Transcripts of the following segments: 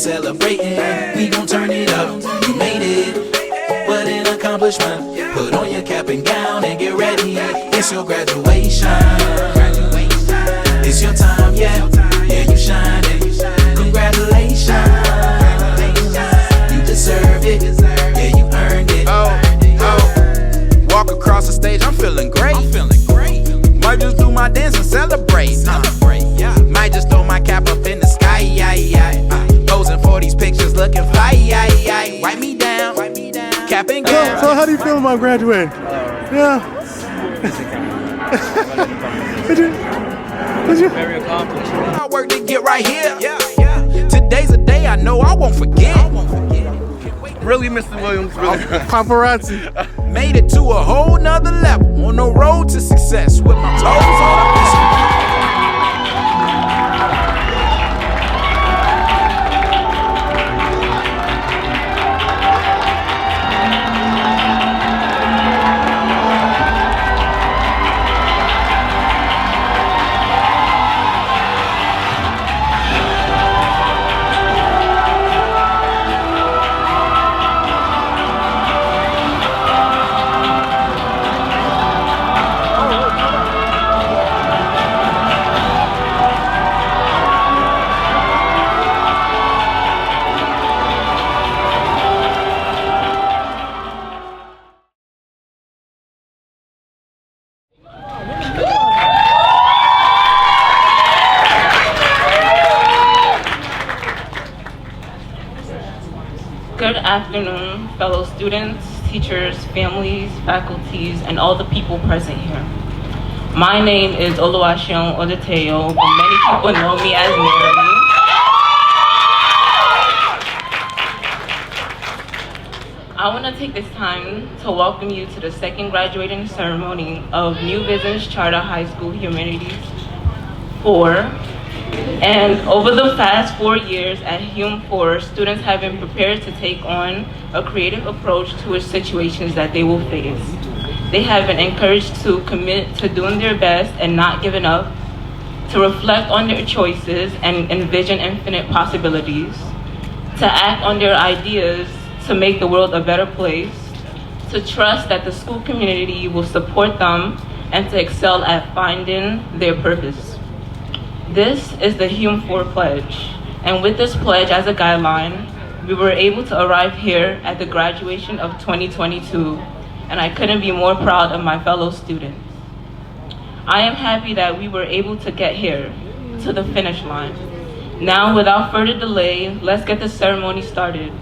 celebrating. We gon' turn it up. You made it. What an accomplishment. Put on your cap and gown and get ready. It's your graduation. It's your time, yeah. Yeah, you shining. Congratulations. You deserve it. Yeah, you earned it. Walk across the stage, I'm feeling great. Might just do my dance and celebrate. Might just throw my cap up in the sky. Posing for these pictures, looking fly. Wipe me down. Cap and gown. So how do you feel about graduating? Yeah. Did you? Very accomplished. I work to get right here. Today's a day I know I won't forget. Really, Mr. Williams, really. Paparazzi. Made it to a whole nother level. On the road to success with my toes on the pistol. Good afternoon, fellow students, teachers, families, faculties, and all the people present here. My name is Oluwaseun Odeteo, but many people know me as Mary. I want to take this time to welcome you to the second graduating ceremony of New Vision's Charter High School Humanities 4. And over the past 4 years at Hum 4, students have been prepared to take on a creative approach to situations that they will face. They have been encouraged to commit to doing their best and not giving up, to reflect on their choices and envision infinite possibilities, to act on their ideas to make the world a better place, to trust that the school community will support them, and to excel at finding their purpose. This is the Hum 4 Pledge, and with this pledge as a guideline, we were able to arrive here at the graduation of 2022, and I couldn't be more proud of my fellow students. I am happy that we were able to get here, to the finish line. Now, without further delay, let's get the ceremony started.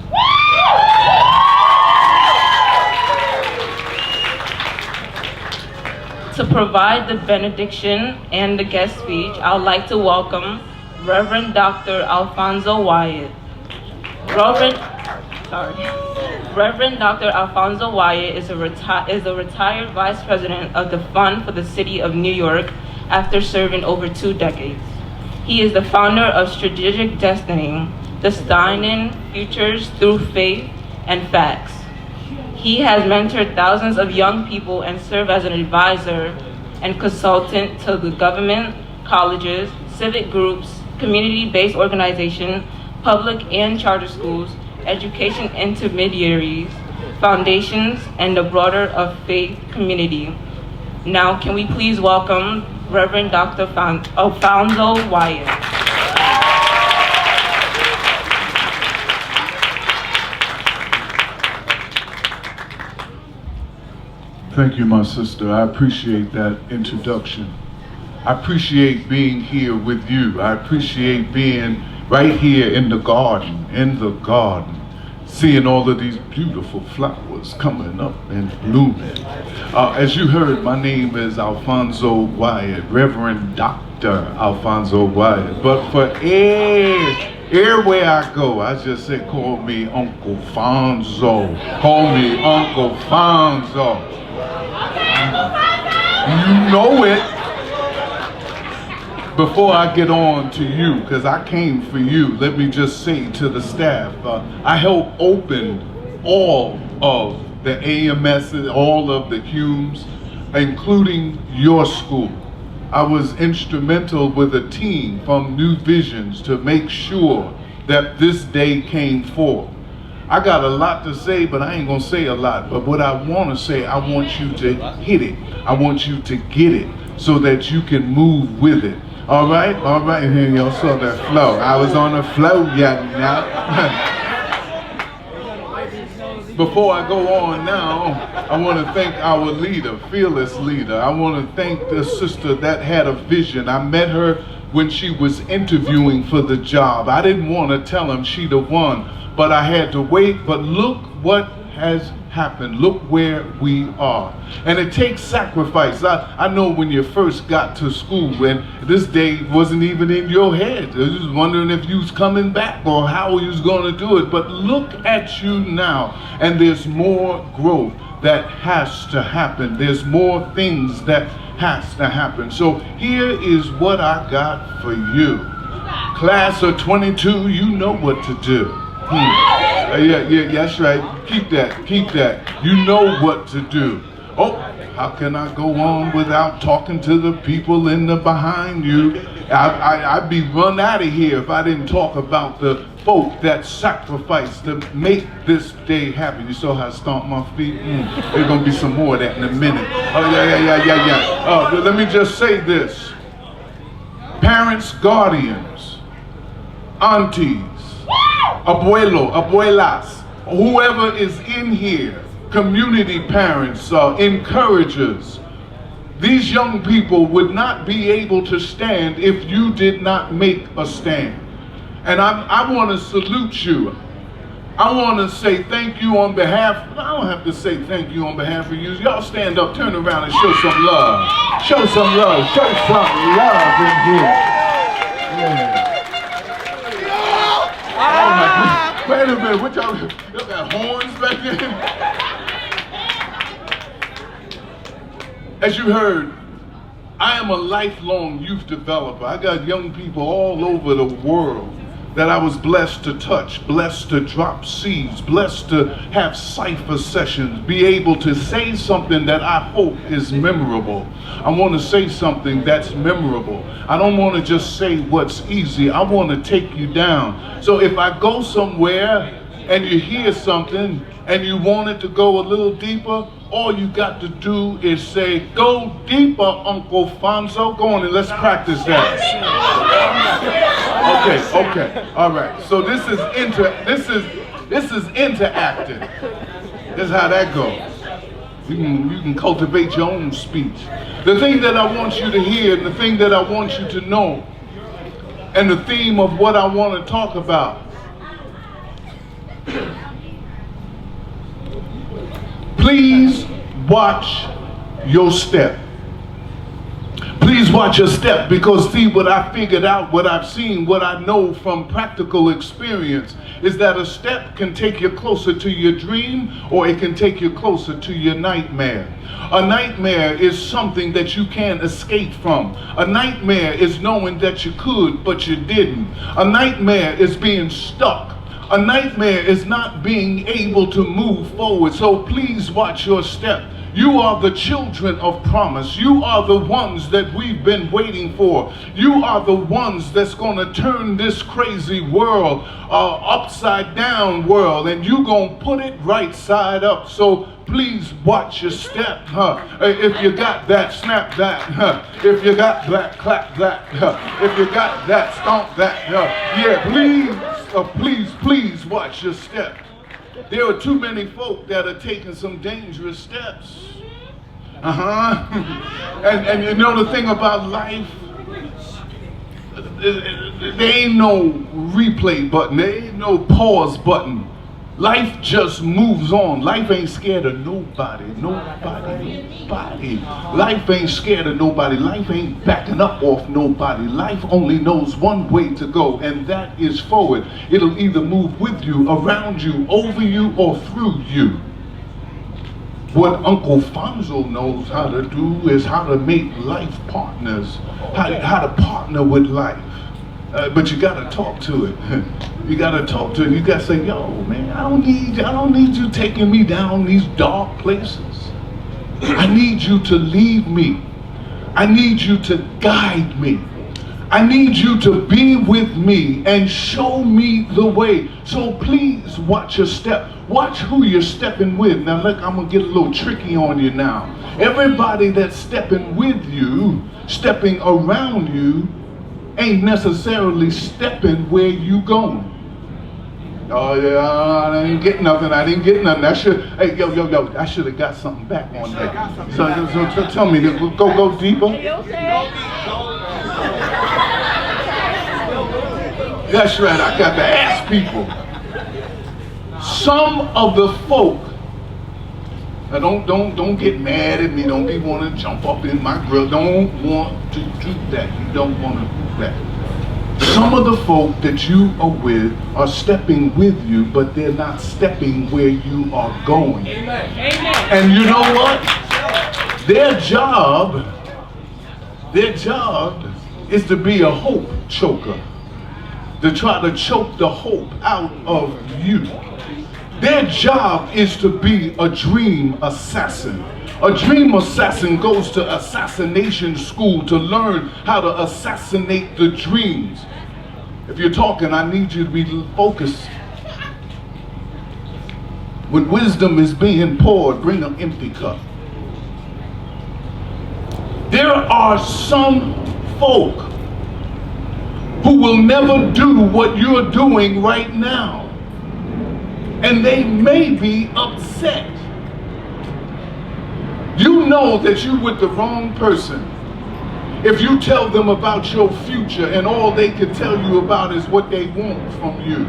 To provide the benediction and the guest speech, I would like to welcome Reverend Dr. Alfonso Wyatt. Reverend Dr. Alfonso Wyatt is a retired Vice President of the Fund for the City of New York after serving over 2 decades. He is the founder of Strategic Destiny, designing futures through faith and facts. He has mentored thousands of young people and served as an advisor and consultant to the government, colleges, civic groups, community-based organizations, public and charter schools, education intermediaries, foundations, and the broader of faith community. Now, can we please welcome Reverend Dr. Alfonso Wyatt. Thank you, my sister. I appreciate that introduction. I appreciate being here with you. I appreciate being right here in the garden, seeing all of these beautiful flowers coming up and blooming. As you heard, my name is Alfonso Wyatt, Reverend Dr. Alfonso Wyatt. But for everywhere I go, I just say, call me Uncle Fonzo. Call me Uncle Fonzo. You know it. Before I get on to you, because I came for you, let me just say to the staff, I helped open all of the AMSs, all of the Humes, including your school. I was instrumental with a team from New Visions to make sure that this day came forth. I got a lot to say, but I ain't gonna say a lot. But what I want to say, I want you to hit it. I want you to get it so that you can move with it. All right? All right. Here, y'all saw that flow. I was on a flow, yeah, now. Before I go on now, I want to thank our leader, fearless leader. I want to thank the sister that had a vision. I met her when she was interviewing for the job. I didn't want to tell him she the one, but I had to wait. But look what has happened. Look where we are. And it takes sacrifice. I know when you first got to school and this day wasn't even in your head. You was wondering if you was coming back or how you was going to do it. But look at you now, and there's more growth that has to happen. There's more things that has to happen. So here is what I got for you. Class of 22, you know what to do. Yeah, that's right. Keep that. You know what to do. Oh, how can I go on without talking to the people in the behind you? I'd be run out of here if I didn't talk about the folk that sacrificed to make this day happen. You saw how I stomped my feet? There's gonna be some more of that in a minute. Oh, yeah. Let me just say this. Parents, guardians, aunties, abuelo, abuelas, whoever is in here, community parents, encouragers, these young people would not be able to stand if you did not make a stand. And I want to salute you. I want to say thank you on behalf, I don't have to say thank you on behalf of you. Y'all stand up, turn around and show some love. Show some love. Show some love in here. Yeah. Oh my God. Wait a minute, what y'all got horns back there? As you heard, I am a lifelong youth developer. I got young people all over the world that I was blessed to touch, blessed to drop seeds, blessed to have cipher sessions, be able to say something that I hope is memorable. I want to say something that's memorable. I don't want to just say what's easy. I want to take you down. So if I go somewhere and you hear something and you want it to go a little deeper, all you got to do is say, "Go deeper, Uncle Fonzo." Go on and let's practice that. Okay, all right. So this is interactive. This is how that goes. You can cultivate your own speech. The thing that I want you to hear, and the thing that I want you to know, and the theme of what I want to talk about. Please watch your step. Please watch your step, because see, what I figured out, what I've seen, what I know from practical experience is that a step can take you closer to your dream, or it can take you closer to your nightmare. A nightmare is something that you can't escape from. A nightmare is knowing that you could, but you didn't. A nightmare is being stuck. A nightmare is not being able to move forward. So please watch your step. You are the children of promise. You are the ones that we've been waiting for. You are the ones that's going to turn this crazy world, upside down world, and you going to put it right side up. So please watch your step. If you got that, snap that. If you got that, clap that. If you got that, stomp that. Yeah, please watch your step. There are too many folk that are taking some dangerous steps. And you know the thing about life, there ain't no replay button, there ain't no pause button. Life just moves on. Life ain't scared of nobody. Life ain't scared of nobody. Life ain't backing up off nobody. Life only knows one way to go, and that is forward. It'll either move with you, around you, over you, or through you. What Uncle Fonzo knows how to do is how to make life partners, how to partner with life. But you gotta talk to it. You gotta talk to it. You gotta say, "Yo, man, I don't need you taking me down these dark places. I need you to lead me. I need you to guide me. I need you to be with me and show me the way. So please watch your step. Watch who you're stepping with. Now look, I'm gonna get a little tricky on you now. Everybody that's stepping with you, stepping around you, ain't necessarily stepping where you going. Oh yeah, I didn't get nothing. I didn't get nothing. I should. Hey, yo, I should have got something back on that. So tell me, go deeper. That's right. I got to ask people. Some of the folk. Now don't get mad at me. Don't be want to jump up in my grill. Don't want to do that. You don't want to do that. Some of the folk that you are with are stepping with you, but they're not stepping where you are going. Amen. And you know what? Their job is to be a hope choker, to try to choke the hope out of you. Their job is to be a dream assassin. A dream assassin goes to assassination school to learn how to assassinate the dreams. If you're talking, I need you to be focused. When wisdom is being poured, bring an empty cup. There are some folk who will never do what you're doing right now. And they may be upset. You know that you're with the wrong person if you tell them about your future and all they can tell you about is what they want from you.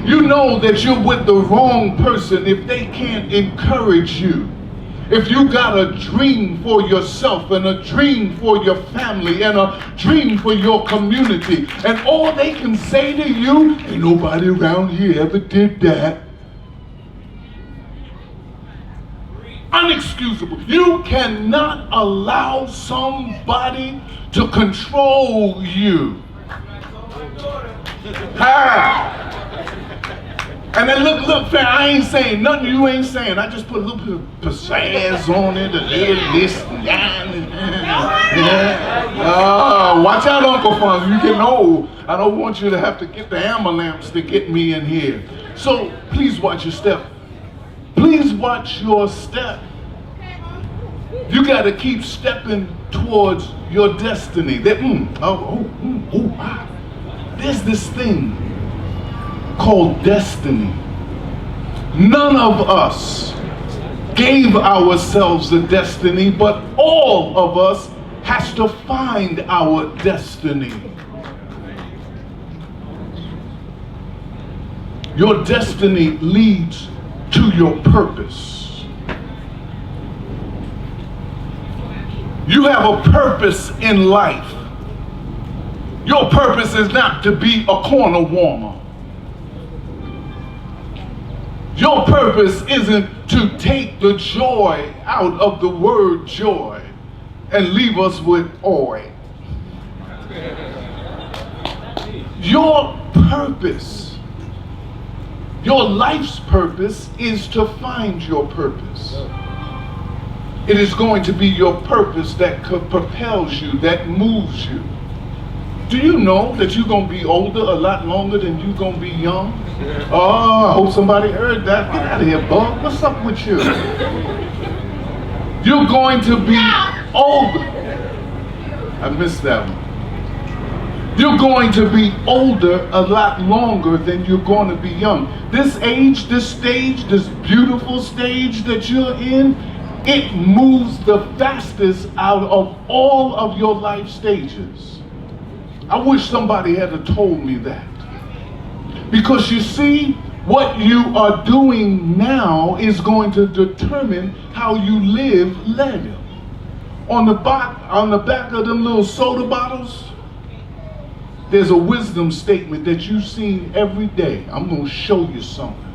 You know that you're with the wrong person if they can't encourage you. If you got a dream for yourself and a dream for your family and a dream for your community, and all they can say to you, ain't nobody around here ever did that. Unexcusable. You cannot allow somebody to control you. And then look, fam, I ain't saying nothing you ain't saying. I just put a little bit of pizzazz on it, a little this and that. Watch out, Uncle Fonz, you getting old. I don't want you to have to get the ambulance to get me in here. So please watch your step. Please watch your step. You got to keep stepping towards your destiny. There's this thing called destiny. None of us gave ourselves a destiny, but all of us has to find our destiny. Your destiny leads to your purpose. You have a purpose in life. Your purpose is not to be a corner warmer. Your purpose isn't to take the joy out of the word joy and leave us with oi. Your purpose, your life's purpose, is to find your purpose. It is going to be your purpose that propels you, that moves you. Do you know that you're going to be older a lot longer than you're going to be young? Oh, I hope somebody heard that. Get out of here, bug. What's up with you? You're going to be older. I missed that one. You're going to be older a lot longer than you're going to be young. This age, this stage, this beautiful stage that you're in, it moves the fastest out of all of your life stages. I wish somebody had told me that. Because you see, what you are doing now is going to determine how you live later. On the back of them little soda bottles, there's a wisdom statement that you've seen every day. I'm going to show you something.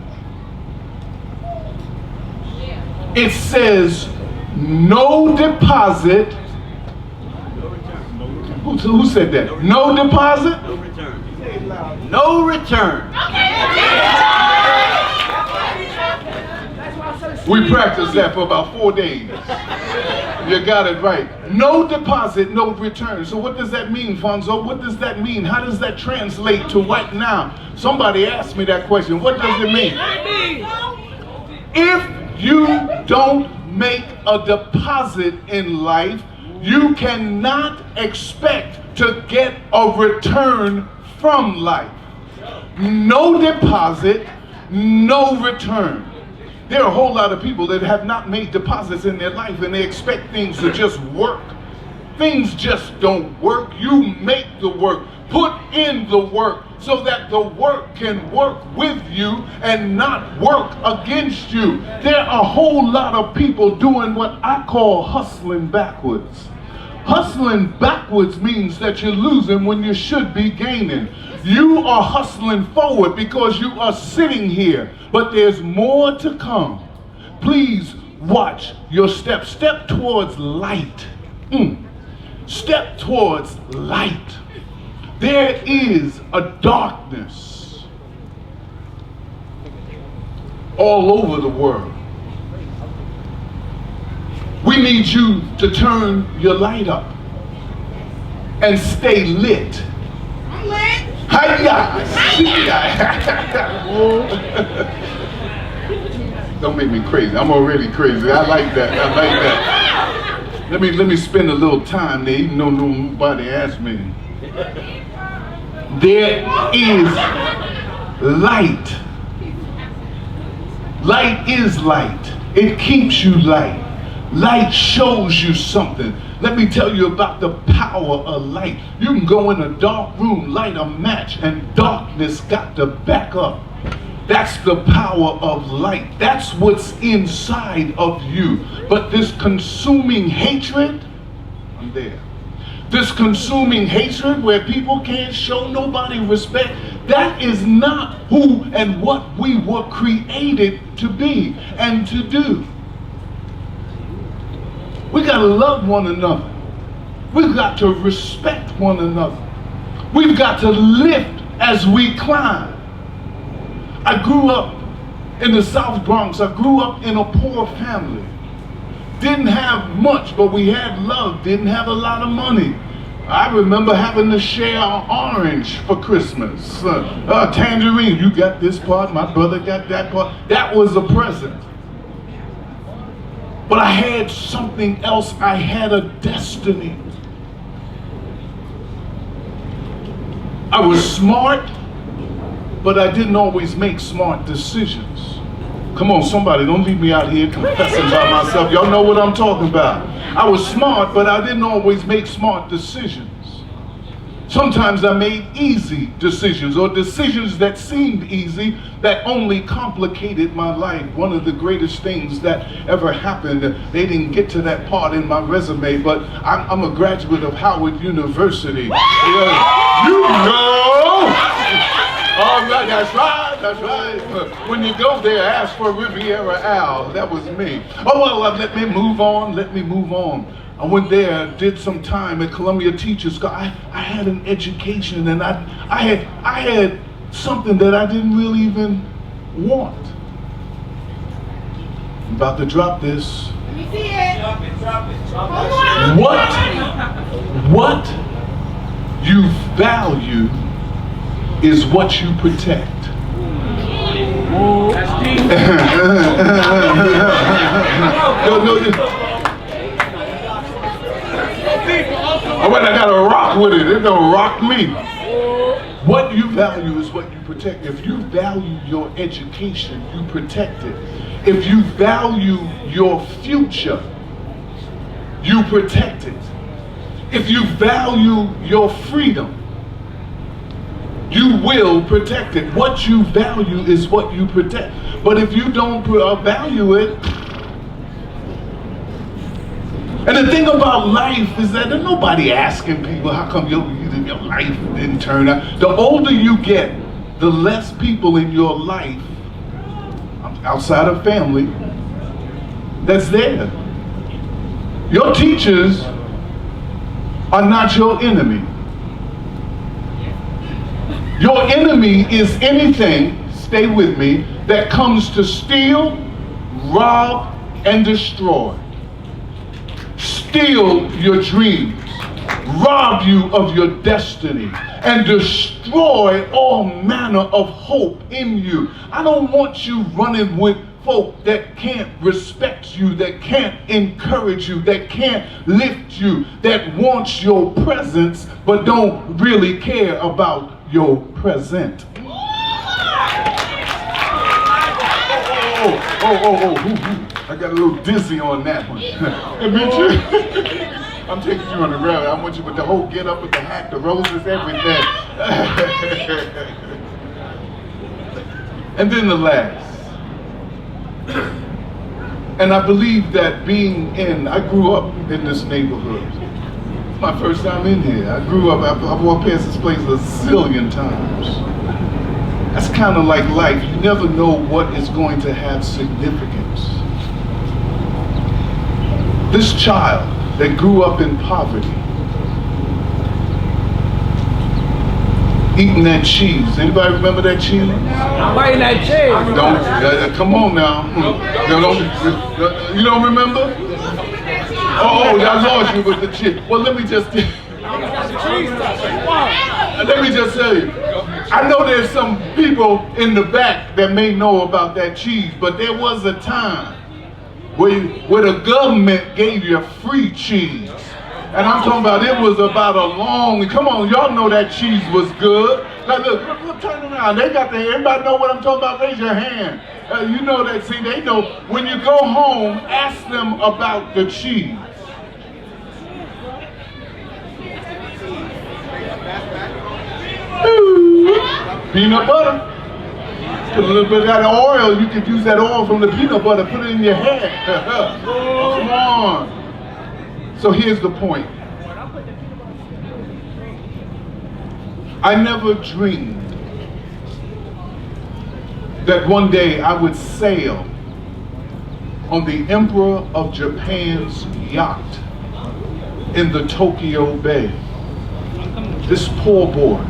It says, no deposit. Who said that? No deposit? No return. No return. We practiced that for about 4 days. You got it right. No deposit, no return. So what does that mean, Fonzo? What does that mean? How does that translate to right now? Somebody asked me that question. What does it mean? If you don't make a deposit in life, you cannot expect to get a return from life. No deposit, no return. There are a whole lot of people that have not made deposits in their life and they expect things to just work. Things just don't work. You make the work. Put in the work so that the work can work with you and not work against you. There are a whole lot of people doing what I call hustling backwards. Hustling backwards means that you're losing when you should be gaining. You are hustling forward because you are sitting here, but there's more to come. Please watch your step. Step towards light. Step towards light. There is a darkness all over the world. We need you to turn your light up and stay lit. I'm lit. Don't make me crazy. I'm already crazy. I like that. I like that. Let me spend a little time there, even though nobody asked me. There is light. Light is light. It keeps you light. Light shows you something. Let me tell you about the power of light. You can go in a dark room, light a match, and darkness got to back up. That's the power of light. That's what's inside of you. But this consuming hatred, I'm there. This consuming hatred where people can't show nobody respect, that is not who and what we were created to be and to do. We got to love one another. We've got to respect one another. We've got to lift as we climb. I grew up in the South Bronx. I grew up in a poor family. Didn't have much, but we had love. Didn't have a lot of money. I remember having to share an orange for Christmas. Tangerine, you got this part, my brother got that part. That was a present. But I had something else. I had a destiny. I was smart, but I didn't always make smart decisions. Come on, somebody, don't leave me out here confessing by myself. Y'all know what I'm talking about. I was smart, but I didn't always make smart decisions. Sometimes I made easy decisions, or decisions that seemed easy that only complicated my life. One of the greatest things that ever happened, they didn't get to that part in my resume, but I'm a graduate of Howard University. You know! All right, that's right, that's right. When you go there, ask for Riviera Al. That was me. Oh, well, let me move on. I went there, did some time at Columbia Teachers School. I had an education, and I had something that I didn't really even want. I'm about to drop this. Let me see it. Drop it. What you value is what you protect. That's deep. No. All right, I gotta rock with it. It don't rock me. What you value is what you protect. If you value your education, you protect it. If you value your future, you protect it. If you value your freedom, you will protect it. What you value is what you protect. But if you don't value it, and the thing about life is that there's nobody asking people, how come your life didn't turn out? The older you get, the less people in your life, outside of family, that's there. Your teachers are not your enemy. Your enemy is anything, stay with me, that comes to steal, rob, and destroy. steal your dreams, rob you of your destiny, and destroy all manner of hope in you. I don't want you running with folk that can't respect you, that can't encourage you, that can't lift you, that wants your presence but don't really care about your present. I got a little dizzy on that one. I'm taking you on the road. I want you with the whole get up with the hat, the roses, everything. And then the last. And I believe that I grew up in this neighborhood. It's my first time in here. I grew up, I've walked past this place a zillion times. That's kind of like life. You never know what is going to have significance. This child that grew up in poverty, eating that cheese. Anybody remember that cheese? I'm eating that cheese. Come on now. You don't remember? Oh, I lost you with the cheese. Well, let me just tell you. I know there's some people in the back that may know about that cheese, but there was a time where the government gave you free cheese. And I'm talking about it was about a long, come on, y'all know that cheese was good. Now look, turn around. Everybody know what I'm talking about? Raise your hand. You know that, see, they know. When you go home, ask them about the cheese. Peanut butter. Put a little bit of that oil. You could use that oil from the peanut butter. Put it in your head. Come on. So here's the point. I never dreamed that one day I would sail on the Emperor of Japan's yacht in the Tokyo Bay. This poor boy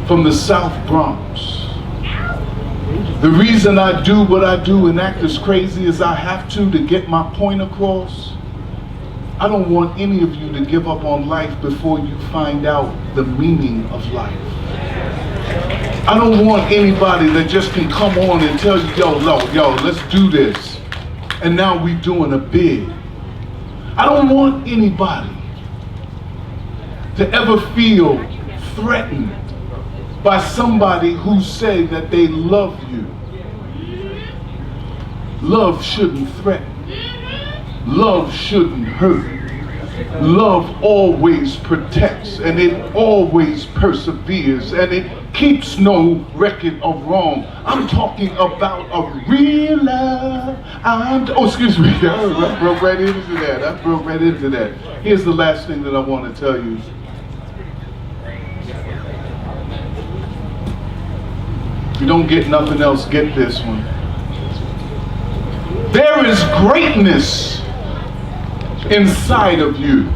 from the South Bronx. The reason I do what I do and act as crazy as I have to get my point across, I don't want any of you to give up on life before you find out the meaning of life. I don't want anybody that just can come on and tell you, yo, let's do this. And now we doing a bid. I don't want anybody to ever feel threatened by somebody who say that they love you. Love shouldn't threaten. Love shouldn't hurt. Love always protects, and it always perseveres, and it keeps no record of wrong. I'm talking about a real love. Excuse me. I broke right into that. Here's the last thing that I want to tell you. If you don't get nothing else, get this one. There is greatness inside of you.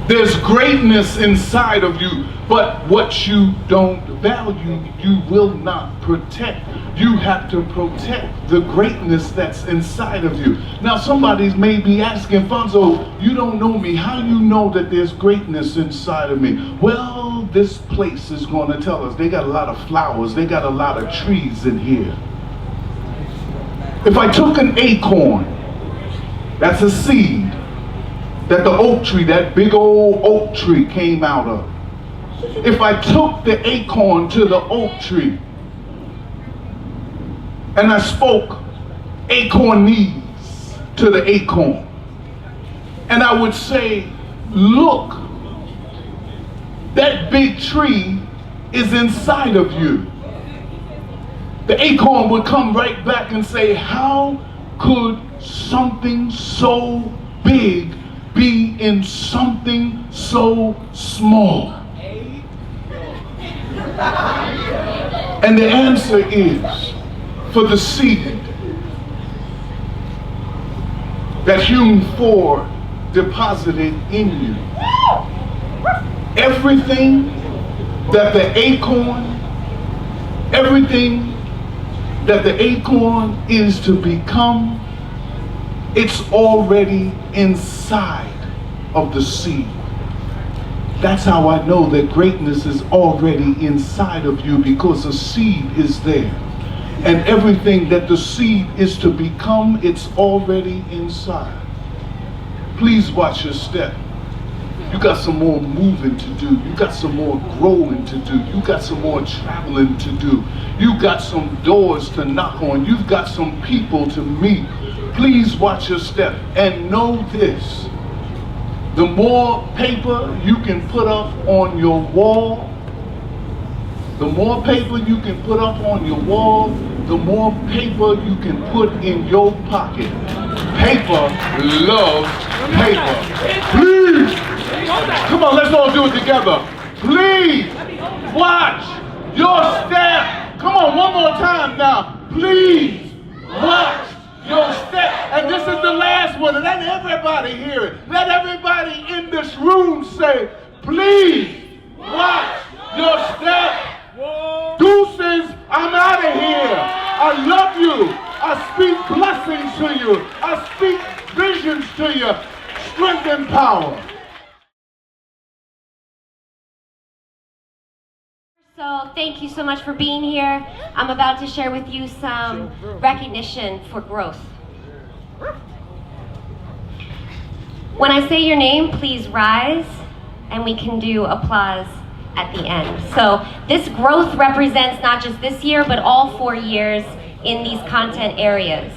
There's greatness inside of you, but what you don't value, you will not protect. You have to protect the greatness that's inside of you. Now somebody may be asking, Fonzo, you don't know me. How you know that there's greatness inside of me? Well, this place is going to tell us. They got a lot of flowers. They got a lot of trees in here. If I took an acorn, that's a seed that the oak tree, that big old oak tree came out of. If I took the acorn to the oak tree and I spoke acornese to the acorn, and I would say, look, that big tree is inside of you. The acorn would come right back and say, how could something so big be in something so small? And the answer is, for the seed that Hume Ford deposited in you, everything that the acorn is to become It's already inside of the seed. That's how I know that greatness is already inside of you, because the seed is there. And everything that the seed is to become, it's already inside. Please watch your step. You got some more moving to do. You got some more growing to do. You got some more traveling to do. You got some doors to knock on. You've got some people to meet. Please watch your step and know this. The more paper you can put up on your wall, the more paper you can put up on your wall, the more paper you can put in your pocket. Paper loves paper. Please, come on, let's all do it together. Please, watch your step. Come on, one more time now. Please, watch your step. And this is the last one, and let everybody hear it. Let everybody in this room say, please, watch your step. Deuces, I'm out of here. I love you. I speak blessings to you. I speak visions to you. Strength and power. So thank you so much for being here. I'm about to share with you some recognition for growth. When I say your name, please rise, and we can do applause at the end. So this growth represents not just this year, but all 4 years in these content areas.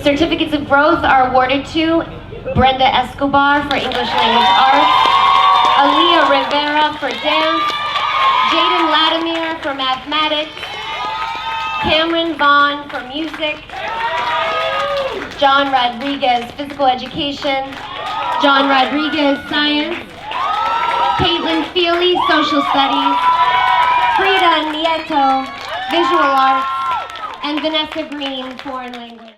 Certificates of growth are awarded to Brenda Escobar for English Language Arts, Aaliyah Rivera for dance, Jaden Latimer for mathematics, Cameron Vaughn for music, John Rodriguez physical education, John Rodriguez science, Caitlin Feely social studies, Frida Nieto visual arts, and Vanessa Green foreign language.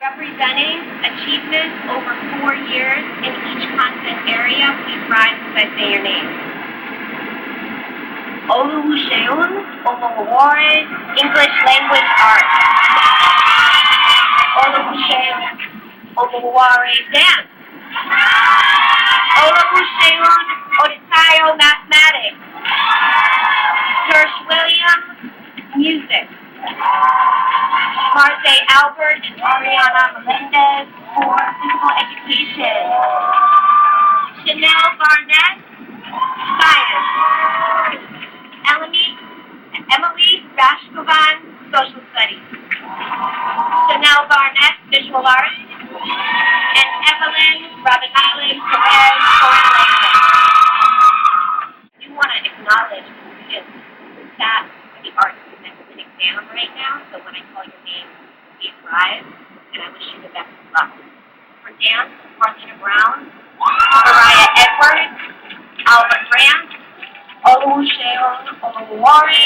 Representing achievements over 4 years in each content area, please rise as I say your name. Oluseun Olowore, English Language Arts. Oluseun Olowore, Dance. Oluseun Oditayo, Mathematics. Josh Williams, Music. Marce Albert and Ariana Melendez for physical education. Chanel Barnett, science. Emily Rashkovan, social studies. Chanel Barnett, visual arts. And Evelyn Rabinale Perez, foreign language. I do want to acknowledge students that the arts exam right now, so when I call your name, please rise, and I wish you the best of luck. For dance, Martina Brown, Mariah Edwards, Albert Grant, Oluseun Olowore,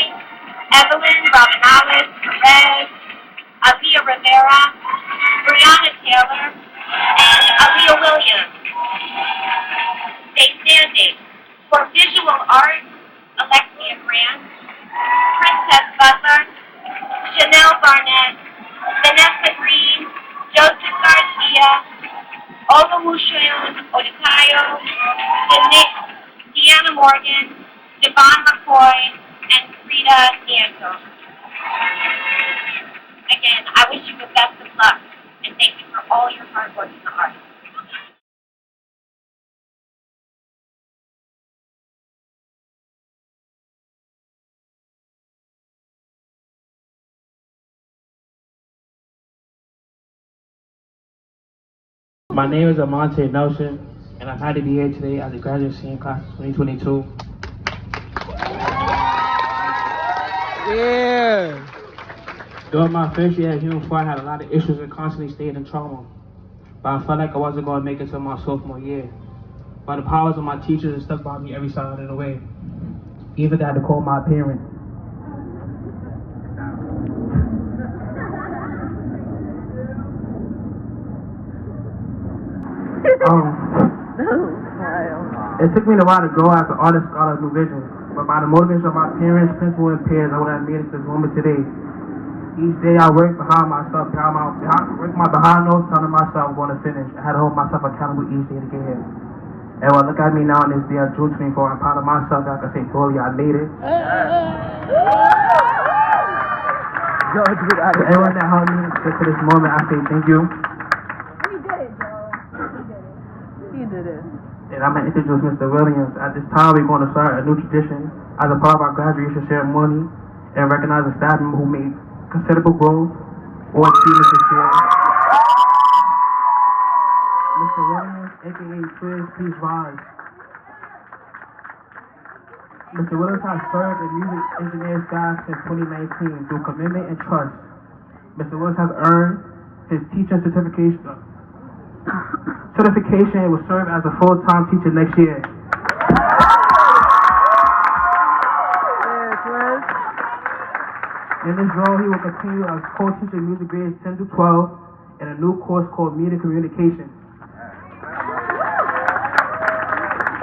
Evelyn Robinales Perez, Aaliyah Rivera, Brianna Taylor, and Aaliyah Williams. Stay standing. For visual arts, Alexia Grant, Princess Butler, Chanel Barnett, Vanessa Green, Joseph Garcia, Oluseun Oditayo, Deanna Morgan, Devon McCoy, and Frida Nieto. Again, I wish you the best of luck, and thank you for all your hard work in the arts. My name is Amante Nelson, and I'm happy to be here today as a graduate senior class of 2022. Yeah. During my first year at Human Fire, I had a lot of issues and constantly stayed in trauma. But I felt like I wasn't going to make it to my sophomore year. But the powers of my teachers have stuck by me every step of the way. Even I had to call my parents. It took me a while to grow as an artist, scholar of new visions. But by the motivation of my parents, principal, and peers, I would have made it to this moment today. Each day I work behind myself, work my behind nose, telling myself I'm going to finish. I had to hold myself accountable each day to get here. And when I look at me now on this day of June 24, I'm proud of myself. I can say, boy, I made it. To everyone that helped me get to this moment, I say thank you. We did it, Joe. He did it. And I'm going to introduce Mr. Williams. At this time, we're going to start a new tradition as a part of our graduation ceremony and recognize the staff member who made considerable growth or achievements this year. Mr. Williams, aka Twiz, please rise. Mr. Williams has served in music engineer staff since 2019 through commitment and trust. Mr. Williams has earned his teacher certification and will serve as a full-time teacher next year. In this role, he will continue as co-teacher in music grades 10 to 12 in a new course called Media Communication.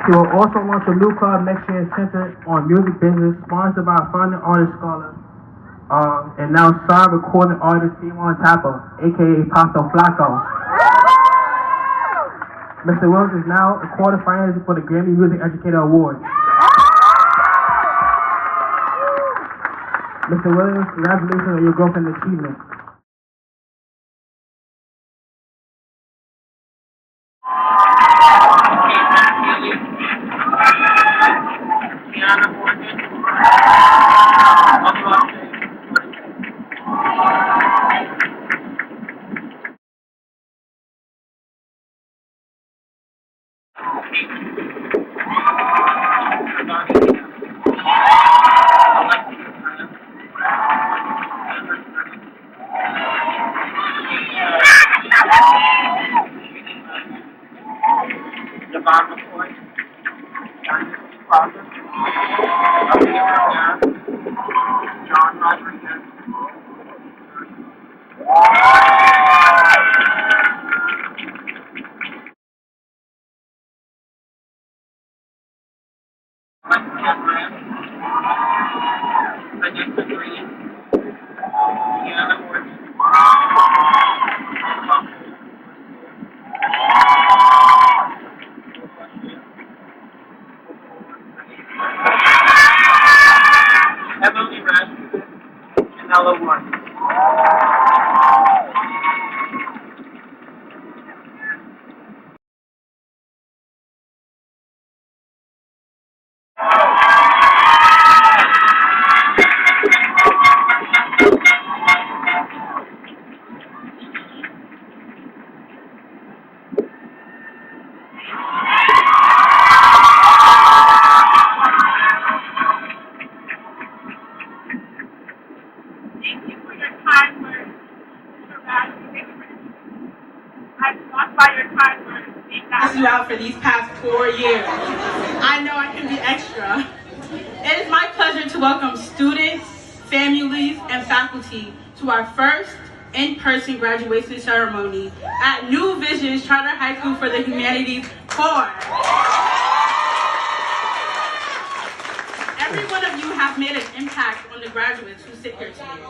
He will also launch a new club next year centered on music business, sponsored by a founding artist scholar, and now signed recording artist Tyron, aka Pasto Flaco. Mr. Williams is now a quarterfinalist for the Grammy Music Educator Award. Mr. Williams, congratulations on your growth and achievement. You out for these past 4 years. I know I can be extra. It is my pleasure to welcome students, families, and faculty to our first in-person graduation ceremony at New Visions Charter High School for the Humanities Corps. Every one of you have made an impact on the graduates who sit here today.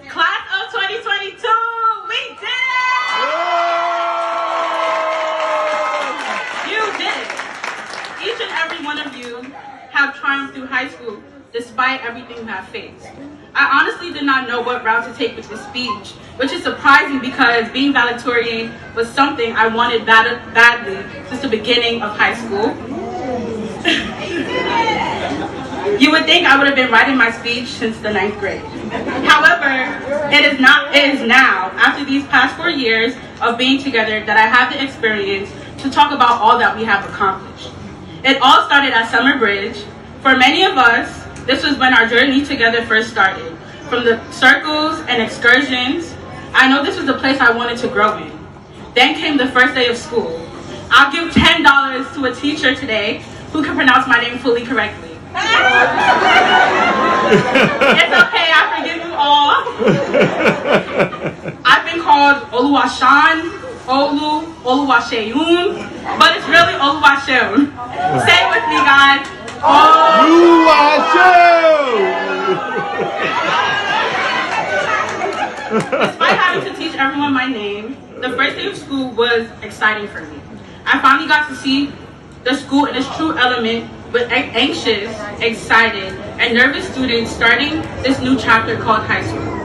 Class of 2022, we did it! Each and every one of you have triumphed through high school despite everything you have faced. I honestly did not know what route to take with this speech, which is surprising because being valedictorian was something I wanted badly since the beginning of high school. You would think I would have been writing my speech since the 9th grade. However, it is now, after these past 4 years of being together, that I have the experience to talk about all that we have accomplished. It all started at Summer Bridge. For many of us, this was when our journey together first started. From the circles and excursions, I know this was the place I wanted to grow in. Then came the first day of school. I'll give $10 to a teacher today who can pronounce my name fully correctly. It's okay, I forgive you all. I've been called Oluwashan, Oluwaseun, but it's really Oluwaseun. Say it with me, guys. Despite having to teach everyone my name, the first day of school was exciting for me. I finally got to see the school in its true element with anxious, excited, and nervous students starting this new chapter called high school.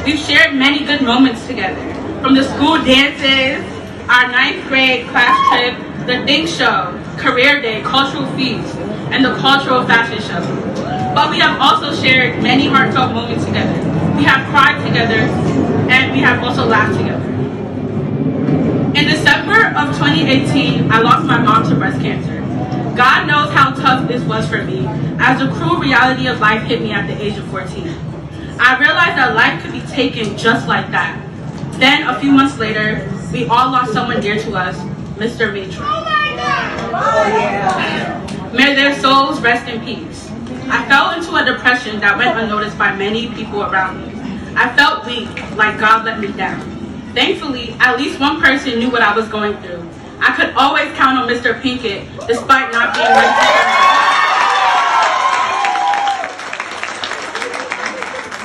We've shared many good moments together, from the school dances, our 9th grade class trip, the Think Show, Career Day, Cultural Feast, and the Cultural Fashion Show. But we have also shared many heartfelt moments together. We have cried together, and we have also laughed together. In December of 2018, I lost my mom to breast cancer. God knows how tough this was for me, as the cruel reality of life hit me at the age of 14. I realized that life could be taken just like that. Then, a few months later, we all lost someone dear to us, Mr. Matra. Oh my God! Oh yeah! May their souls rest in peace. I fell into a depression that went unnoticed by many people around me. I felt weak, like God let me down. Thankfully, at least one person knew what I was going through. I could always count on Mr. Pinkett, despite not being ready.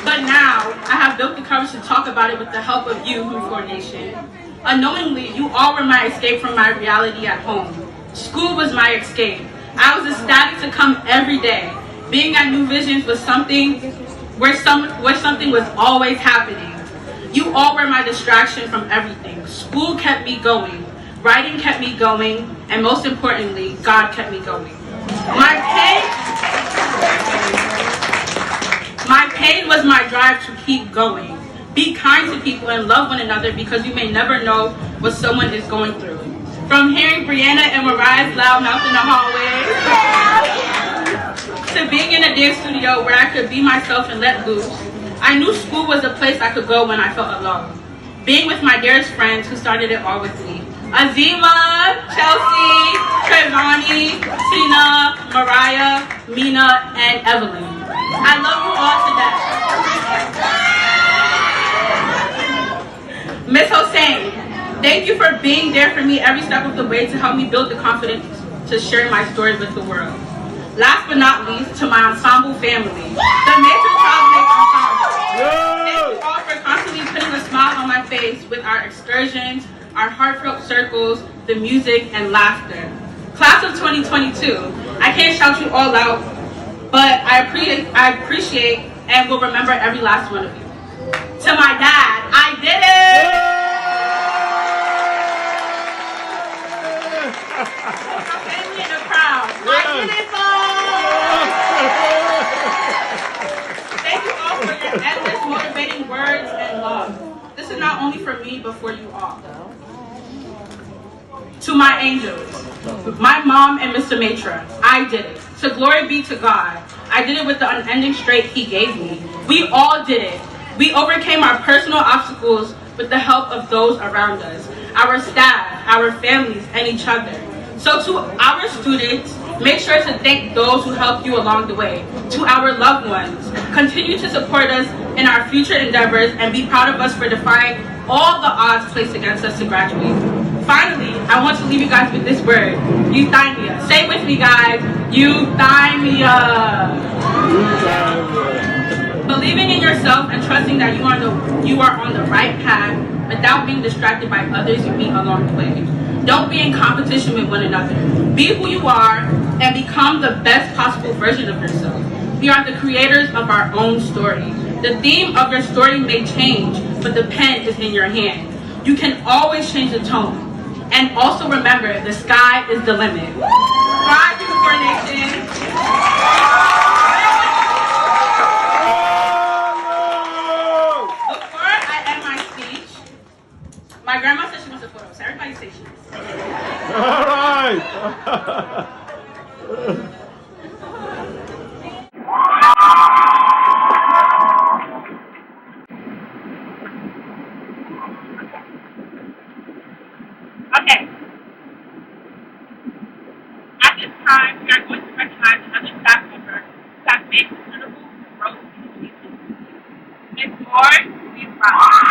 But now, I have built the courage to talk about it with the help of you, Human Nation. Unknowingly, you all were my escape from my reality at home. School was my escape. I was ecstatic to come every day. Being at New Visions was something where something was always happening. You all were my distraction from everything. School kept me going. Writing kept me going. And most importantly, God kept me going. My pain was my drive to keep going. Be kind to people and love one another because you may never know what someone is going through. From hearing Brianna and Mariah's loud mouth in the hallway, to being in a dance studio where I could be myself and let loose, I knew school was a place I could go when I felt alone. Being with my dearest friends who started it all with me. Azima, Chelsea, Trevani, Tina, Mariah, Mina, and Evelyn. I love you all to death. Miss Hossein, thank you for being there for me every step of the way to help me build the confidence to share my story with the world. Last but not least, to my ensemble family, the Major Childmate Ensemble. Thank you all for constantly putting a smile on my face with our excursions, our heartfelt circles, the music, and laughter. Class of 2022, I can't shout you all out, but I appreciate and will remember every last one of you. To my dad, I did it! My family in the crowd, I did it, Thank you all for your endless motivating words and love. This is not only for me, but for you all. To my angels, my mom and Mr. Matra, I did it. So glory be to God. I did it with the unending strength He gave me. We all did it. We overcame our personal obstacles with the help of those around us, our staff, our families, and each other. So to our students, make sure to thank those who helped you along the way. To our loved ones, continue to support us in our future endeavors and be proud of us for defying all the odds placed against us to graduate. Finally, I want to leave you guys with this word, euthymia. Say it with me, guys, euthymia. Believing in yourself and trusting that you are on the right path without being distracted by others you meet along the way. Don't be in competition with one another. Be who you are and become the best possible version of yourself. We are the creators of our own story. The theme of your story may change, but the pen is in your hand. You can always change the tone. And also remember, the sky is the limit. Thrive, Unicorn Nation. Before I end my speech, my grandma said she wants a photo, so everybody say cheese. All right. Okay. At this time, we are going to recognize another staff member who has made considerable growth in the community. Ms. Moore, please rise.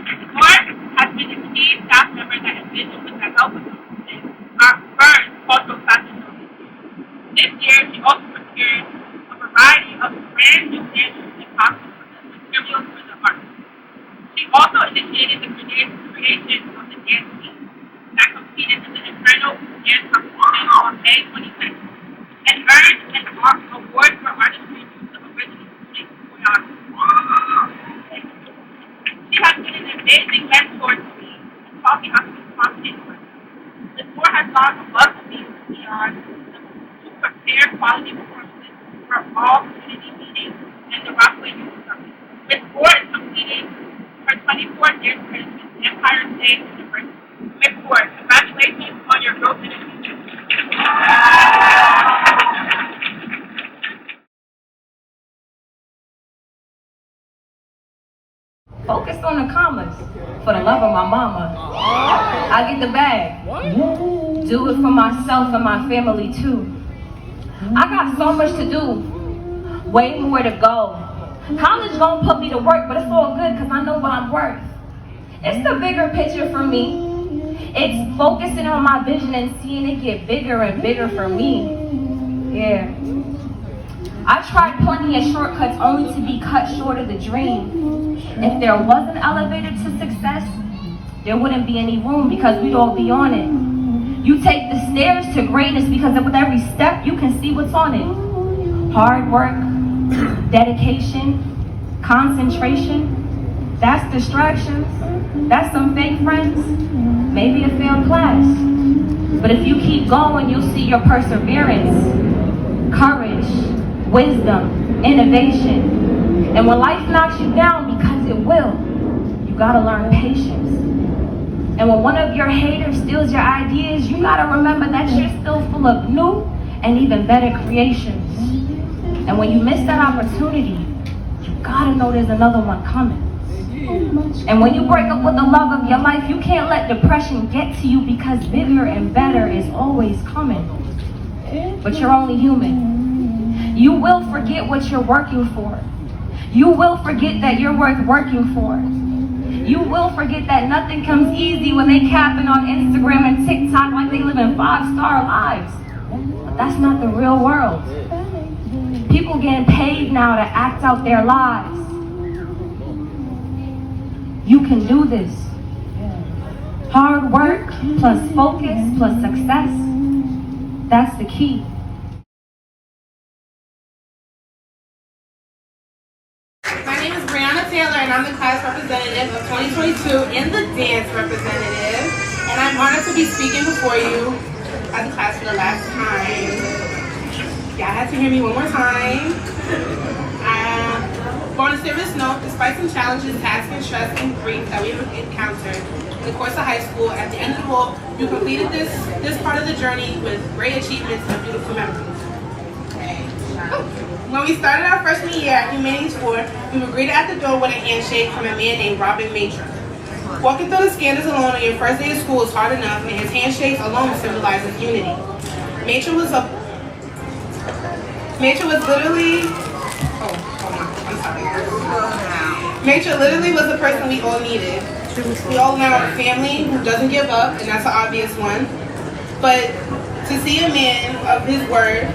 Ms. Moore has been a key staff member that has been with the help of the students, our first cultural This year, she also prepared a variety of brand new dances and costumes for the materials for the art. She also initiated the creation of the dance team that competed in the Inferno Dance Competition on May 22nd and earned an award for artistry due to original choreography. She has been an amazing mentor to me and taught me how to be confident in myself. The tour has gone above and beyond to prepare quality performances for all community meetings and the Rockaway Youth Summit. Ms. Ford is completing her 24th year credit with Empire State University. Ms. Ford, congratulations on your growth in the future. Focus on the commas. For the love of my mama, I get the bag. Do it for myself and my family too. I got so much to do, way more to go. College gon' put me to work, but it's all good cause I know what I'm worth. It's the bigger picture for me. It's focusing on my vision and seeing it get bigger and bigger for me. Yeah. I tried plenty of shortcuts only to be cut short of the dream. If there was an elevator to success, there wouldn't be any room because we'd all be on it. You take the stairs to greatness because with every step you can see what's on it. Hard work, dedication, concentration, that's distractions. That's some fake friends, maybe a failed class. But if you keep going, you'll see your perseverance, courage, wisdom, innovation. And when life knocks you down, because it will, you gotta learn patience. And when one of your haters steals your ideas, you gotta remember that you're still full of new and even better creations. And when you miss that opportunity, you gotta know there's another one coming. And when you break up with the love of your life, you can't let depression get to you because bigger and better is always coming. But you're only human. You will forget what you're working for. You will forget that you're worth working for. You will forget that nothing comes easy when they capping on Instagram and TikTok like they live in 5-star lives. But that's not the real world. People getting paid now to act out their lives. You can do this. Hard work plus focus plus success, that's the key. My name is Brianna Taylor and I'm the class representative of 2022 and the dance representative. And I'm honored to be speaking before you as a class for the last time. Y'all have to hear me one more time. On a serious note, despite some challenges, tasks, and stress and grief that we have encountered in the course of high school, at the end of the all, you completed this part of the journey with great achievements and beautiful memories. When we started our freshman year at Humanities 4, we were greeted at the door with a handshake from a man named Robin Matra. Walking through the scanners alone on your first day of school is hard enough, and his handshakes alone symbolizes unity. Matra was literally... Matra literally was the person we all needed. We all now have a family who doesn't give up, and that's an obvious one. But to see a man of his word,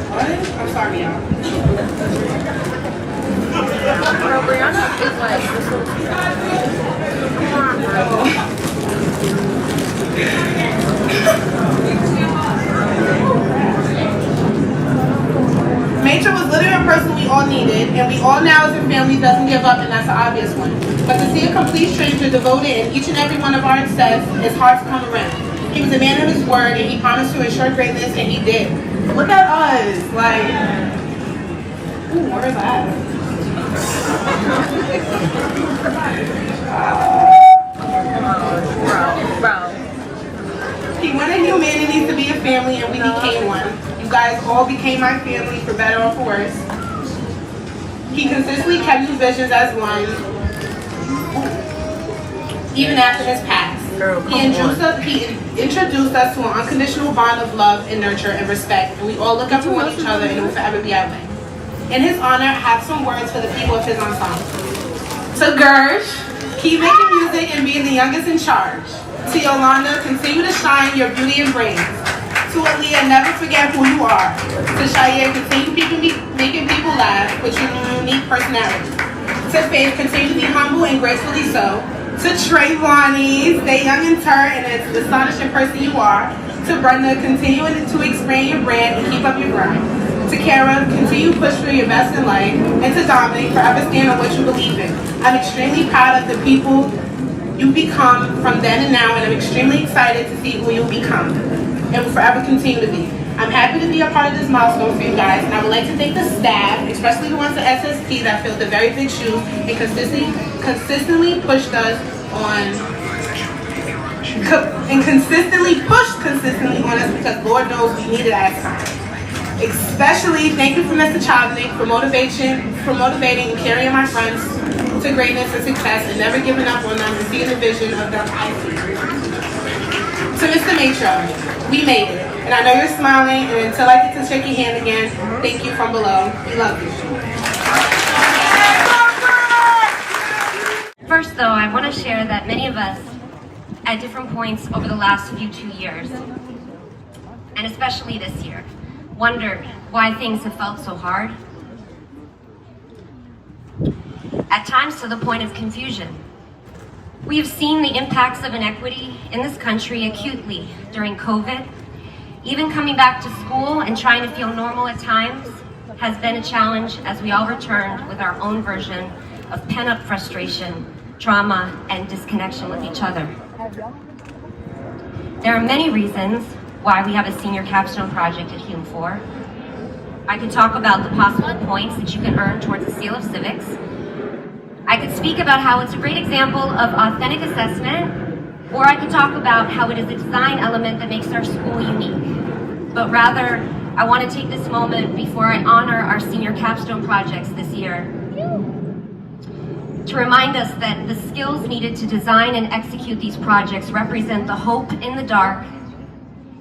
what? I'm sorry, y'all. Brianna is like, Matra was literally a person we all needed, and we all now as a family doesn't give up, and that's an obvious one. But to see a complete stranger devoted in each and every one of our success is hard to come around. He was a man of his word, and he promised to ensure greatness, and he did. Look at us, like, ooh, where is that? Bro. He wanted Humanities to be a family, and we became one. You guys all became my family, for better or for worse. He consistently kept his visions as one, even after his past. He introduced us to an unconditional bond of love and nurture and respect, and we all look up to one each other, and it will forever be that way. In his honor, I have some words for the people of his ensemble. To Gersh, keep making music and being the youngest in charge. To Yolanda, continue to shine your beauty and brains. To Aaliyah, never forget who you are. To Shia, continue making people laugh with your unique personality. To Faith, continue to be humble and gracefully so. To Trayvon, stay young and turned and as astonishing person you are. To Brenda, continue to expand your brand and keep up your grind. To Kara, continue to push for your best in life. And to Dominic, forever stand on what you believe in. I'm extremely proud of the people you become from then and now, and I'm extremely excited to see who you'll become and will forever continue to be. I'm happy to be a part of this milestone for you guys, and I would like to thank the staff, especially the ones at SST that filled the very big shoes and consistently pushed us on consistently on us because Lord knows we needed it at times. Especially thank you for Mr. Chavnik for motivating and carrying my friends to greatness and success and never giving up on them and seeing the vision of them I see. To Mr. Matron, we made it. And I know you're smiling, and until I get to shake your hand again, thank you from below. We love you. First, though, I want to share that many of us, at different points over the last two years, and especially this year, wondered why things have felt so hard. At times to the point of confusion. We have seen the impacts of inequity in this country acutely during COVID. Even coming back to school and trying to feel normal at times has been a challenge as we all returned with our own version of pent-up frustration, trauma, and disconnection with each other. There are many reasons why we have a senior capstone project at Hume 4. I could talk about the possible points that you can earn towards the Seal of Civics. I could speak about how it's a great example of authentic assessment, or I could talk about how it is a design element that makes our school unique. But rather, I want to take this moment before I honor our senior capstone projects this year to remind us that the skills needed to design and execute these projects represent the hope in the dark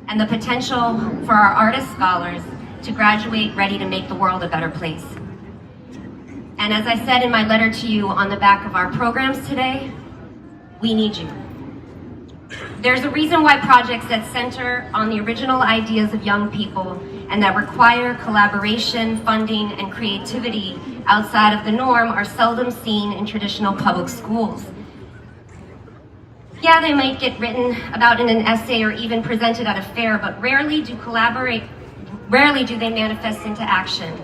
and the potential for our artist scholars to graduate ready to make the world a better place. And as I said in my letter to you on the back of our programs today, we need you. There's a reason why projects that center on the original ideas of young people and that require collaboration, funding, and creativity outside of the norm are seldom seen in traditional public schools. Yeah, they might get written about in an essay or even presented at a fair, but rarely do they manifest into action.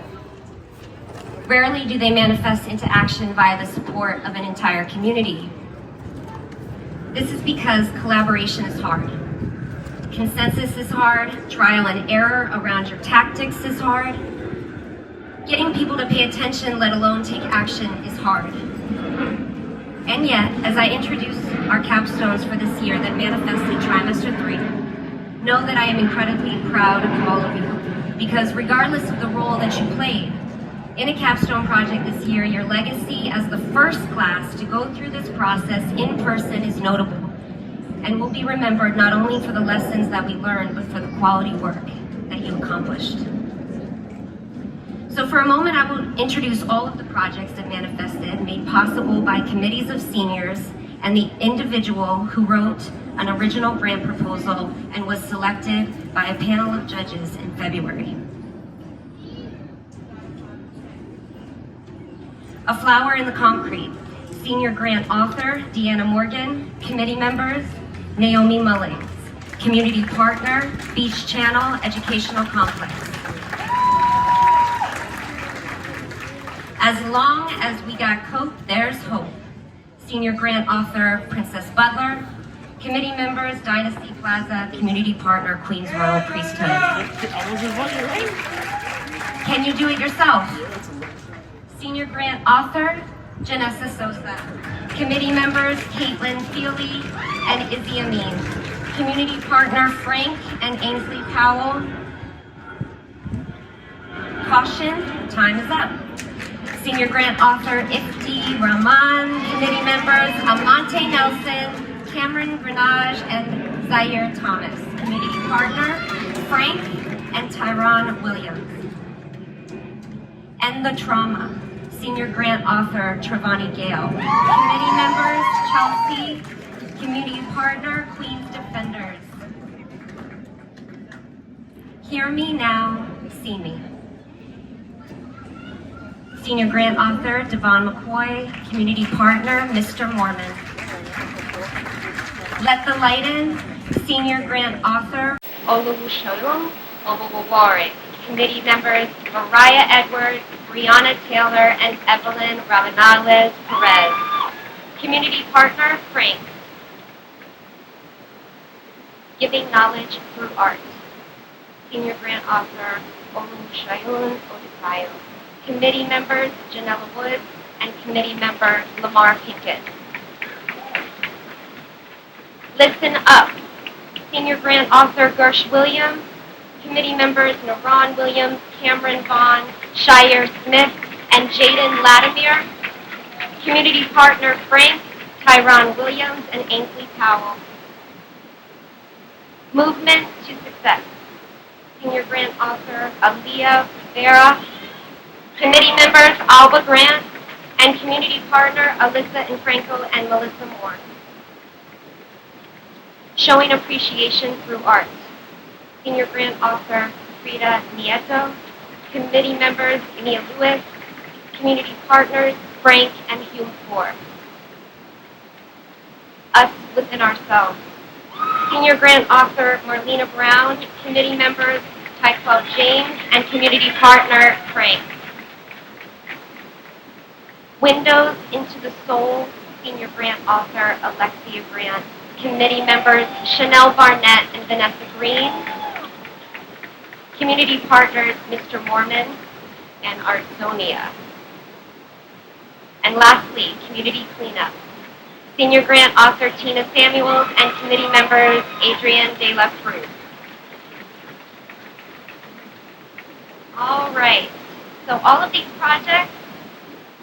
Rarely do they manifest into action via the support of an entire community. This is because collaboration is hard. Consensus is hard. Trial and error around your tactics is hard. Getting people to pay attention, let alone take action, is hard. And yet, as I introduce our capstones for this year that manifested trimester 3, know that I am incredibly proud of all of you, because regardless of the role that you played in a capstone project this year, your legacy as the first class to go through this process in person is notable and will be remembered not only for the lessons that we learned, but for the quality work that you accomplished. So for a moment, I will introduce all of the projects that manifested, made possible by committees of seniors and the individual who wrote an original grant proposal and was selected by a panel of judges in February. A Flower in the Concrete, senior grant author Deanna Morgan, committee members Naomi Mullings, community partner Beach Channel Educational Complex. As long as we got coke, there's hope. Senior grant author Princess Butler, committee members Dynasty Plaza, community partner Queens Royal Priesthood. Can you do it yourself? Senior grant author, Janessa Sosa. Committee members, Caitlin Feely and Izzy Amin. Community partner, Frank and Ainsley Powell. Caution, time is up. Senior grant author, Ifti Rahman. Committee members, Amante Nelson, Cameron Grenage, and Zaire Thomas. Committee partner, Frank and Tyron Williams. And the Trauma. Senior grant author, Travani Gale. Committee members, Chelsea. Community partner, Queens Defenders. Hear me now, see me. Senior grant author, Devon McCoy, community partner, Mr. Mormon. Let the light in, senior grant author, Oluwushoyun Oluwawari. Committee members Mariah Edwards, Brianna Taylor, and Evelyn Rabanales Perez. Community partner Frank. Giving knowledge through art. Senior grant author Oluwushoyun Olufayo. Committee members Janella Woods and committee member Lamar Pinkett. Listen Up. Senior grant author Gersh Williams. Committee members Naron Williams, Cameron Vaughn, Shire Smith, and Jaden Latimer. Community partner Frank, Tyron Williams, and Ainsley Powell. Movement to Success. Senior grant author Aaliyah Rivera. Committee members Alba Grant and community partner Alyssa Infranco and Melissa Moore. Showing appreciation through art. Senior grant author Frida Nieto. Committee members Mia Lewis. Community partners Frank and Hume Ford. Us Within Ourselves. Senior grant author Marlena Brown. Committee members Tyquel James and community partner Frank. Windows into the Soul, senior grant author Alexia Grant. Committee members Chanel Barnett and Vanessa Green. Community partners Mr. Mormon and Artsonia. And lastly, community cleanup. Senior grant author Tina Samuels and committee members Adrienne De La Cruz. All right, so all of these projects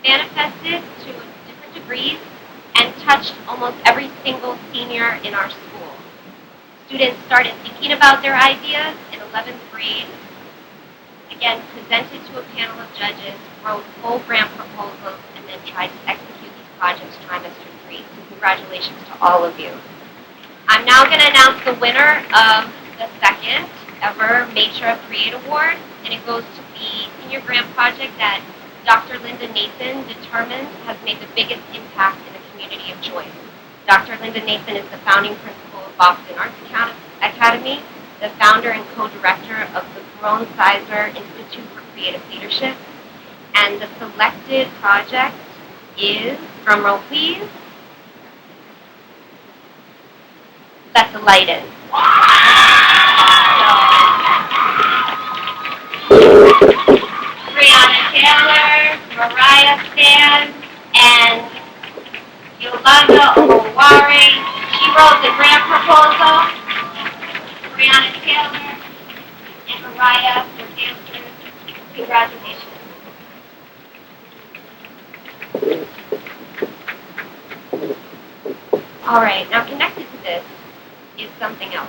manifested to different degrees and touched almost every single senior in our school. Students started thinking about their ideas in 11th grade, again presented to a panel of judges, wrote full grant proposals, and then tried to execute these projects trimester 3. So congratulations to all of you. I'm now going to announce the winner of the second ever Matra Create Award, and it goes to the senior grant project that Dr. Linda Nathan determined has made the biggest impact in the community of choice. Dr. Linda Nathan is the founding principal of Boston Arts Academy, the founder and co-director of the Grown Sizer Institute for Creative Leadership, and the selected project is, drumroll please, Let the Light In. Brianna Taylor, Mariah Stan, and Yolanda Owawari. She wrote the grant proposal. Brianna Taylor and Mariah were dancers. Congratulations. All right, now connected to this is something else.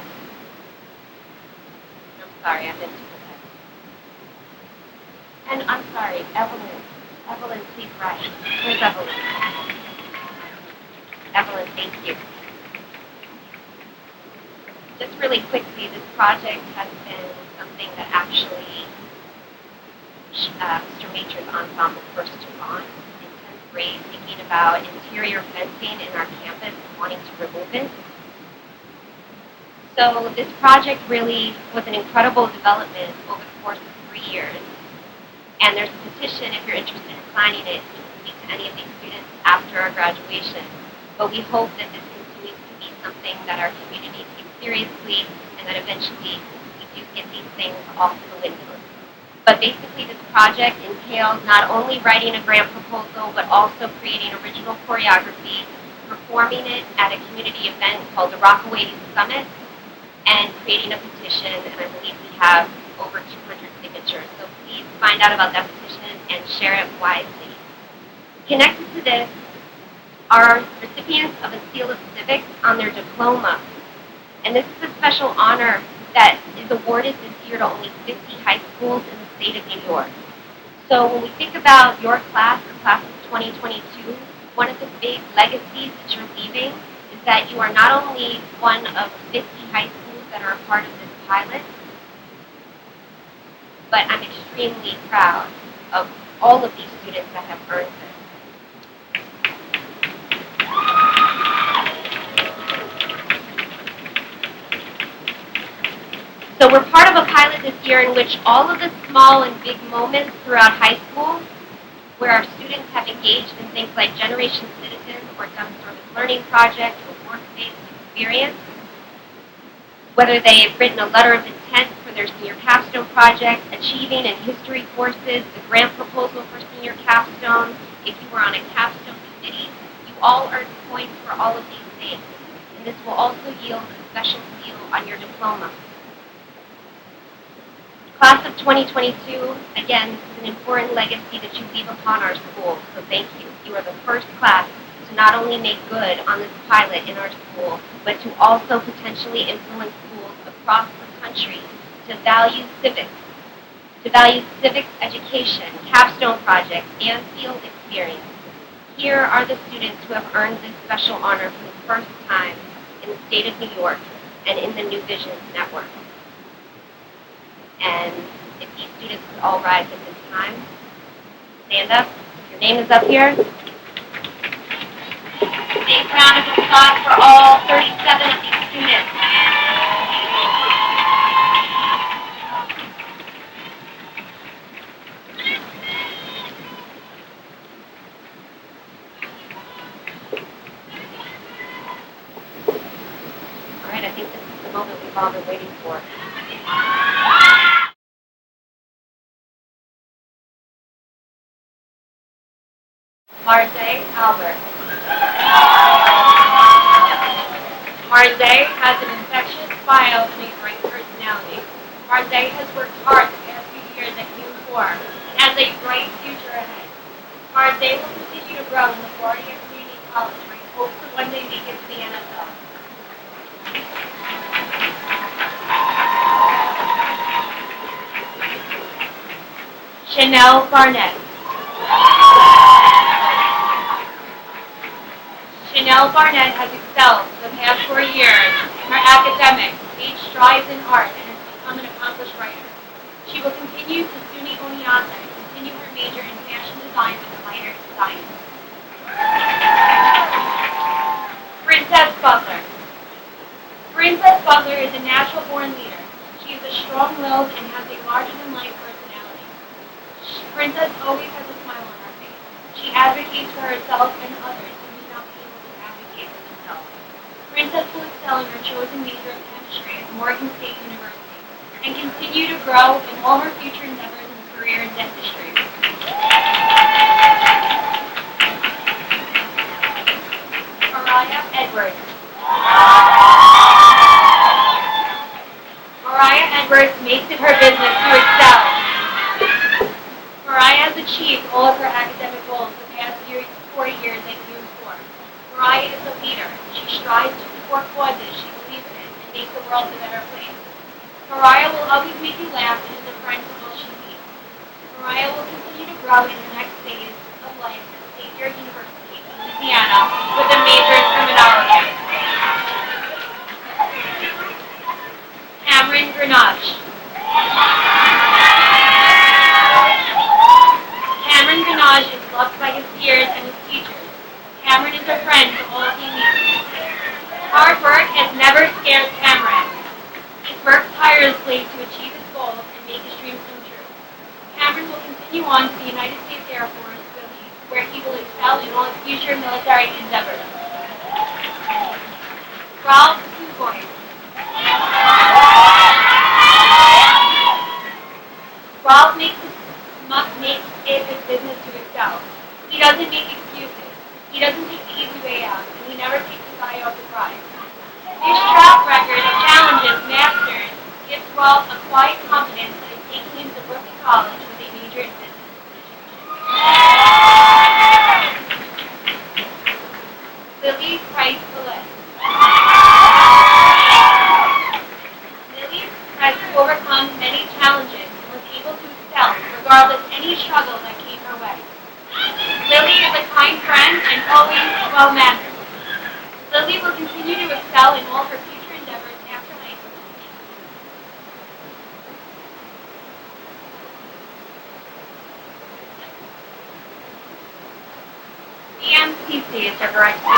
I'm sorry, I meant to put that. And I'm sorry, Evelyn. Evelyn, please rise. Where's Evelyn? Evelyn, thank you. Just really quickly, this project has been something that actually Mr. Matra's ensemble first took on in 10th grade, thinking about interior fencing in our campus and wanting to remove it. So this project really was an incredible development over the course of 3 years. And there's a petition, if you're interested in signing it, you can speak to any of these students after our graduation. But we hope that this continues to be something that our community takes seriously and that eventually we do get these things off the windows. But basically this project entails not only writing a grant proposal, but also creating original choreography, performing it at a community event called the Rockaway Summit, and creating a petition, and I believe we have over 200 signatures. So please find out about that petition and share it wisely. Connected to this are recipients of a Seal of Civics on their diploma. And this is a special honor that is awarded this year to only 50 high schools in the state of New York. So when we think about your class, the class of 2022, one of the big legacies that you're leaving is that you are not only one of 50 high schools that are a part of this pilot, but I'm extremely proud of all of these students that have earned this. So we're part of a pilot this year in which all of the small and big moments throughout high school where our students have engaged in things like Generation Citizen or done service learning projects or work-based experience, whether they've written a letter of intent for their senior capstone project, achieving in history courses, the grant proposal for senior capstone, if you were on a capstone committee, you all earned points for all of these things. And this will also yield a special seal on your diploma. Class of 2022, again, this is an important legacy that you leave upon our school, so thank you. You are the first class to not only make good on this pilot in our school, but to also potentially influence schools across the country to value civics education, capstone projects, and field experience. Here are the students who have earned this special honor for the first time in the state of New York and in the New Visions Network. And if these students could all rise at this time, stand up. Your name is up here. Big round of applause for all 37 of these students. All right, I think this is the moment we've all been waiting for. Marze Albert. Marze has an infectious smile and a great personality. Marze has worked hard the past few years at U4 and has a bright future ahead. Marze will continue to grow in the LaGuardia Community College where he hopes to one day make it to the NFL. Chanel Barnett. Chanel Barnett has excelled for the past 4 years in her academics, made strides in art, and has become an accomplished writer. She will continue to SUNY Oneonta and continue her major in fashion design with a minor in science. Princess Butler. Princess Butler is a natural-born leader. She is a strong-willed and has a larger-than-life personality. Princess always has a smile on her face. She advocates for herself and others. Princess will excel in her chosen major of chemistry at Morgan State University and continue to grow in all her future endeavors and career in dentistry. Mariah Edwards. Mariah Edwards makes it her business to excel. Mariah has achieved all of her academic goals the past 4 years at U4. Mariah is a leader. She strives to support causes she believes in and make the world a better place. Mariah will always make you laugh and is a friend to all she meets. Mariah will continue to grow in her next phase of life at Xavier University in Louisiana with a major in criminology. Cameron Grenache. Cameron Grenache is loved by his peers and his teachers. Cameron is a friend to all he meets. Hard work has never scared Cameron. He works tirelessly to achieve his goals and make his dreams come true. Cameron will continue on to the United States Air Force where he will excel in all his future military endeavors. Ralph Suboy. Ralph makes it his business to excel. He doesn't make excuses. He doesn't take the easy way out, and he never takes his eye off the prize. His track record of challenges mastered gives Ralph a quiet confidence that is taking him to Brooklyn College with a major in business. Lily Price Gillette. Lily has overcome many challenges and was able to excel regardless of any struggle that came her way. Lily is a kind friend and always well-mannered. Lily will continue to excel in all her future endeavors after high school. correct school.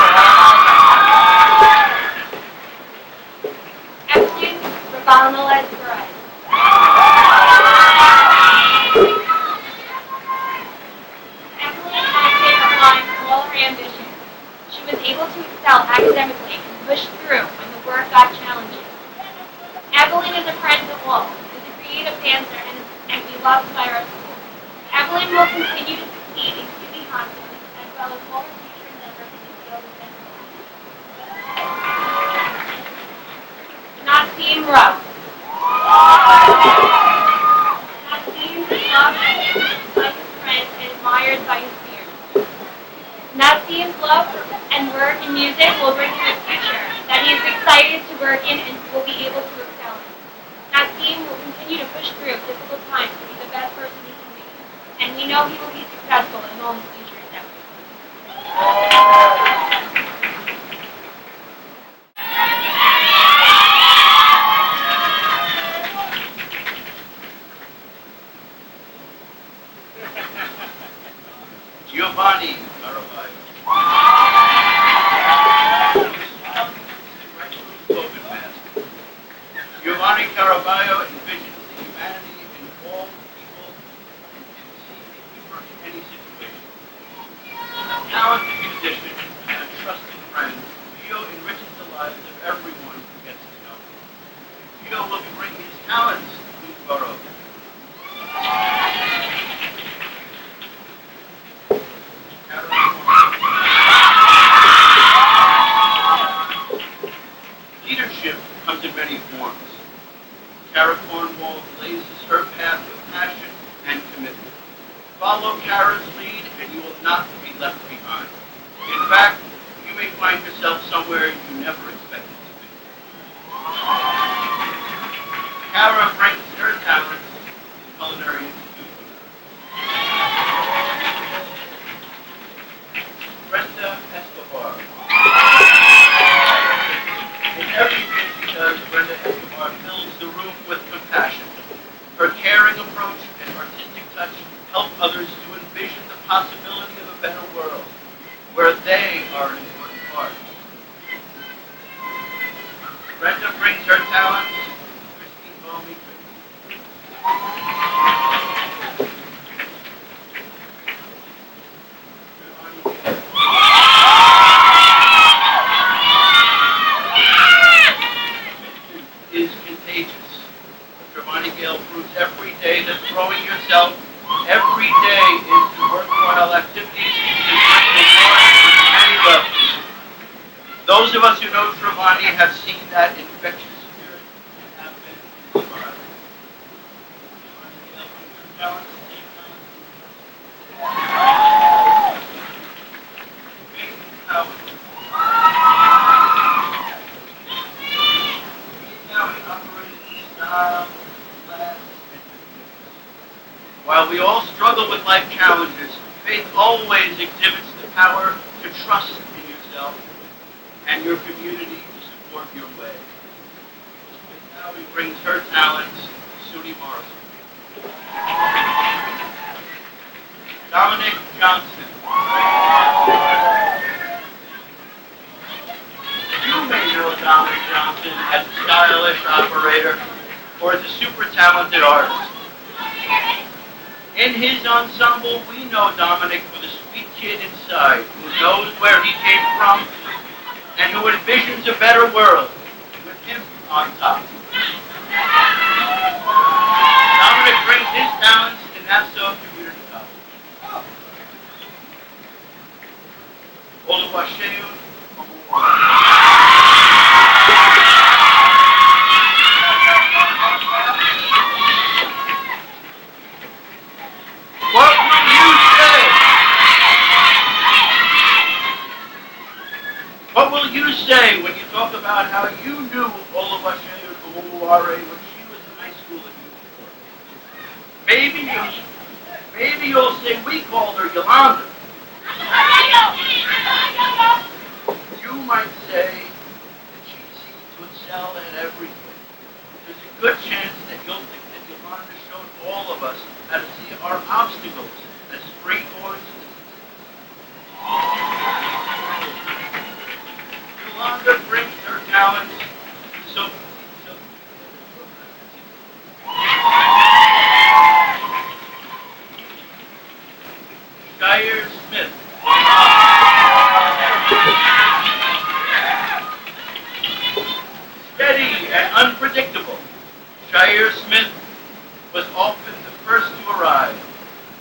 Evelyn Rabanales Perez. Evelyn acted upon all her ambitions. She was able to excel academically and push through when the work got challenging. Evelyn is a friend of all, is a creative dancer, and beloved by our school. Evelyn will continue to succeed in community hospitals as well as all her future endeavors in the field of dental. Nasim Ruff. Nasim is loved by his friends and admired by his peers. Nasim's love and work in music will bring him a future that he is excited to work in and will be able to excel in. Nasim will continue to push through difficult times to be the best person he can be, and we know he will be successful in all his future endeavors. Giovanni Caraballo. Giovanni Caraballo envisions the humanity in all people and sees the humor in any situation. A talented musician and a trusted friend, Gio enriches the lives of everyone who gets to know him. Gio will be bringing his talents to the borough. Leadership comes in many forms. Kara Cornwall blazes her path with passion and commitment. Follow Kara's lead and you will not be left behind. In fact, you may find yourself somewhere you never expected to be. Kara brings her talents to culinary institutions. Brenda Escobar. In everything she does, Brenda Escobar fills the room with compassion. Her caring approach and artistic touch help others to envision the possibility of a better world, where they are an important part. Brenda brings her talents to Christine Bowman. Is contagious. Giovanni Gale proves every day that throwing yourself every day into worthwhile activities can bring reward on many levels. Those of us who know Giovanni have seen that infectious spirit and have been inspired. Giovanni Gale brings her talents to take While we all struggle with life challenges, faith always exhibits the power to trust in yourself and your community to support your way. Now he brings her talents, Suni Morrison. Dominic Johnson. You may know Dominic Johnson as a stylish operator or as a super talented artist. In his ensemble, we know Dominic for the sweet kid inside who knows where he came from and who envisions a better world with him on top. Dominic brings his talents to Nassau Community College. Oluwaseun What will you say? What will you say when you talk about how you knew Oluwaseun Oluware when she was in high school and you were? Maybe you'll say we called her Yolanda. You might say that she seemed to excel at everything. There's a good chance that you'll think that Yolanda showed all of us how to see our obstacles as springboards to success. Yolanda brings her talents so. Shire Smith. Steady and unpredictable, Shire Smith was often the first to arrive,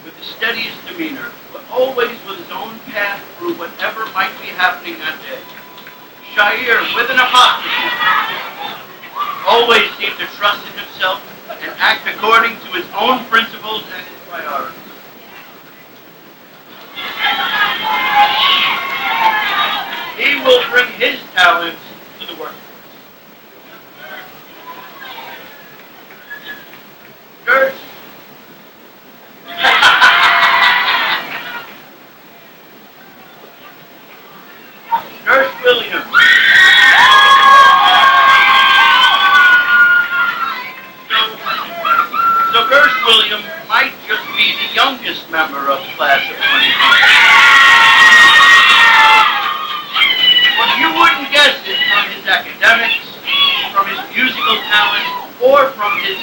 with the steadiest demeanor, but always with his own path through whatever might be happening that day. Shire, with an apostrophe, always seemed to trust in himself and act according to his own principles and his priorities. He will bring his talents to the workforce. Gersh. Gersh Williams. So Gersh Williams might just be the youngest member of the class of 2020. But you wouldn't guess it from his academics, from his musical talent, or from his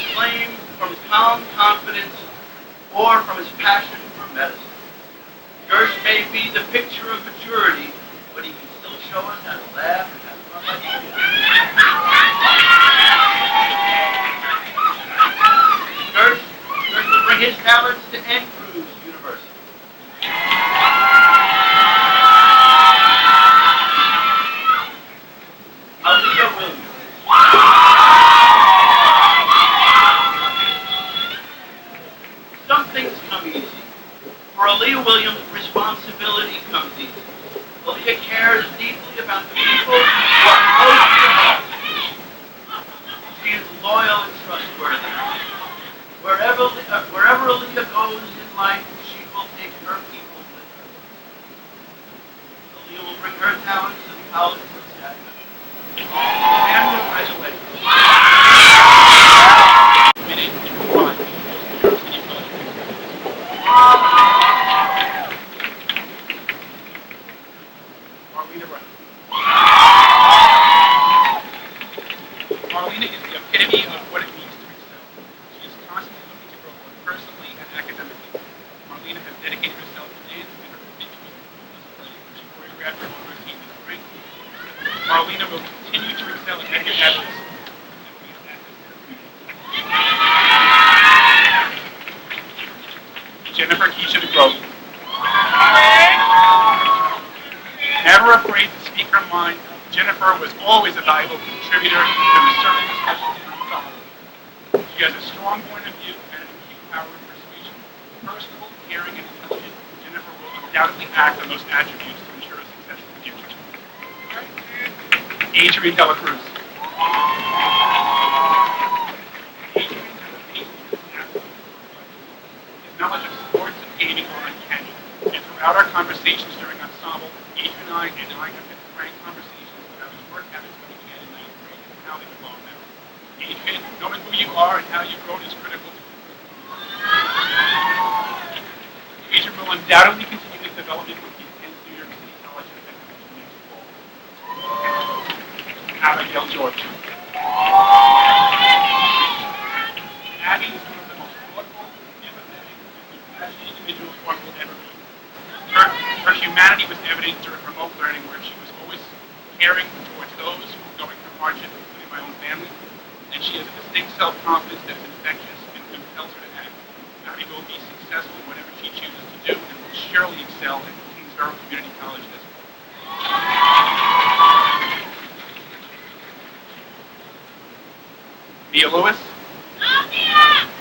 calm confidence, or from his passion for medicine. Gersh may be the picture of maturity, but he can still show us how to laugh and have fun like he did. Gersh will bring his talents to Andrews University. Aaliyah Williams. Some things come easy. For Aaliyah Williams, responsibility comes easy. Aaliyah cares deeply about the people who are close to her heart. She is loyal and trustworthy. Wherever Aaliyah goes in life, she will take her people with her. Aaliyah will bring her talents to the college of Saturday. And congratulations. Marlena is the epitome of what it means to excel. She is constantly looking to grow both personally and academically. Marlena has dedicated herself to dance and her habitual she choreographed her own routine this spring. Marlena will continue to excel in many habits. Jennifer Keisha DeGroat. Never afraid to speak her mind, Jennifer was always a valuable contributor to the sermon discussions and ensemble. She has a strong point of view and an acute power of persuasion. Personable, caring, and intelligent, Jennifer will undoubtedly act on those attributes to ensure a successful future. Adrian Dela Cruz. Adrian has a amazing personality. His knowledge of sports and gaming are uncanny, and throughout our conversations during ensemble, Adrian and I have been frank conversations about his work habits when he began in 9th grade and how they've evolved now. Adrian, knowing who you are and how you've grown is critical to Adrian will undoubtedly continue his development when he attends New York City College of Technology next fall. Abigail George. Abby is one of the most thoughtful, empathetic, and compassionate individuals one will ever meet. Her humanity was evident during remote learning, where she was always caring towards those who were going through hardship, including my own family, and she has a distinct self-confidence that is infectious and compels her to act. Abby will be successful in whatever she chooses to do and will surely excel at Kingsborough Community College this fall. Mia Lewis.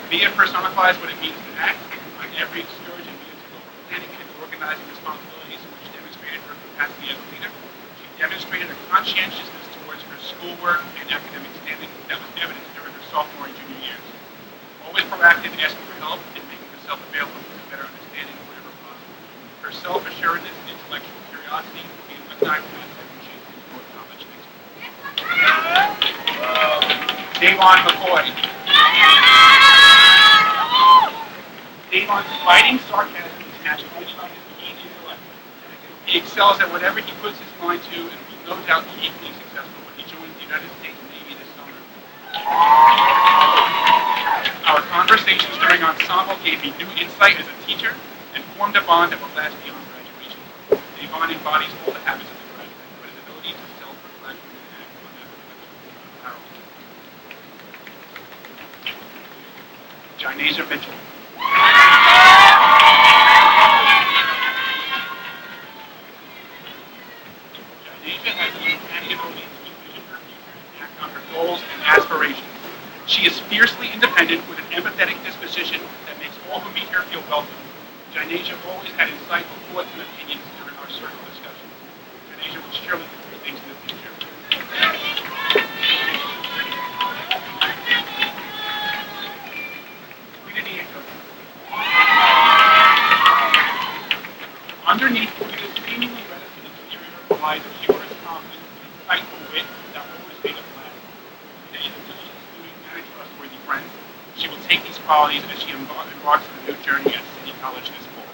Mia personifies what it means to act. On every excursion, Mia took over planning and organizing responsibilities, which demonstrated her capacity as a leader. She demonstrated a conscientiousness towards her schoolwork and academic standing that was evident during her sophomore and junior years. Always proactive in asking for help and making herself available for a better understanding whenever possible. Her self-assuredness and intellectual curiosity will be undiagnosed when she explores college next week. Davon McCoy. Davon's biting sarcasm is matched only by his keen intellect. He excels at whatever he puts his mind to, and we no doubt be equally successful when he joins the United States Navy this summer. Our conversations during ensemble gave me new insight as a teacher and formed a bond that will last beyond graduation. Yvonne embodies all the habits of the graduate, but his ability to self-reflect and act on that reflection is powerful. Jinasia Mitchell. Jinasia has the uncanny ability to envision her future and act on her goals and aspirations. She is fiercely independent with an empathetic disposition that makes all who meet her feel welcome. Jinasia always had insightful thoughts and opinions during our circle discussions. Jinasia will surely do great things in the future. Underneath Rita's seemingly reticent exterior lies a humorous confidence and insightful wit that always made us laugh. Rita is a delicious, doing, and a trustworthy friend. She will take these qualities as she embarks on a new journey at City College this fall.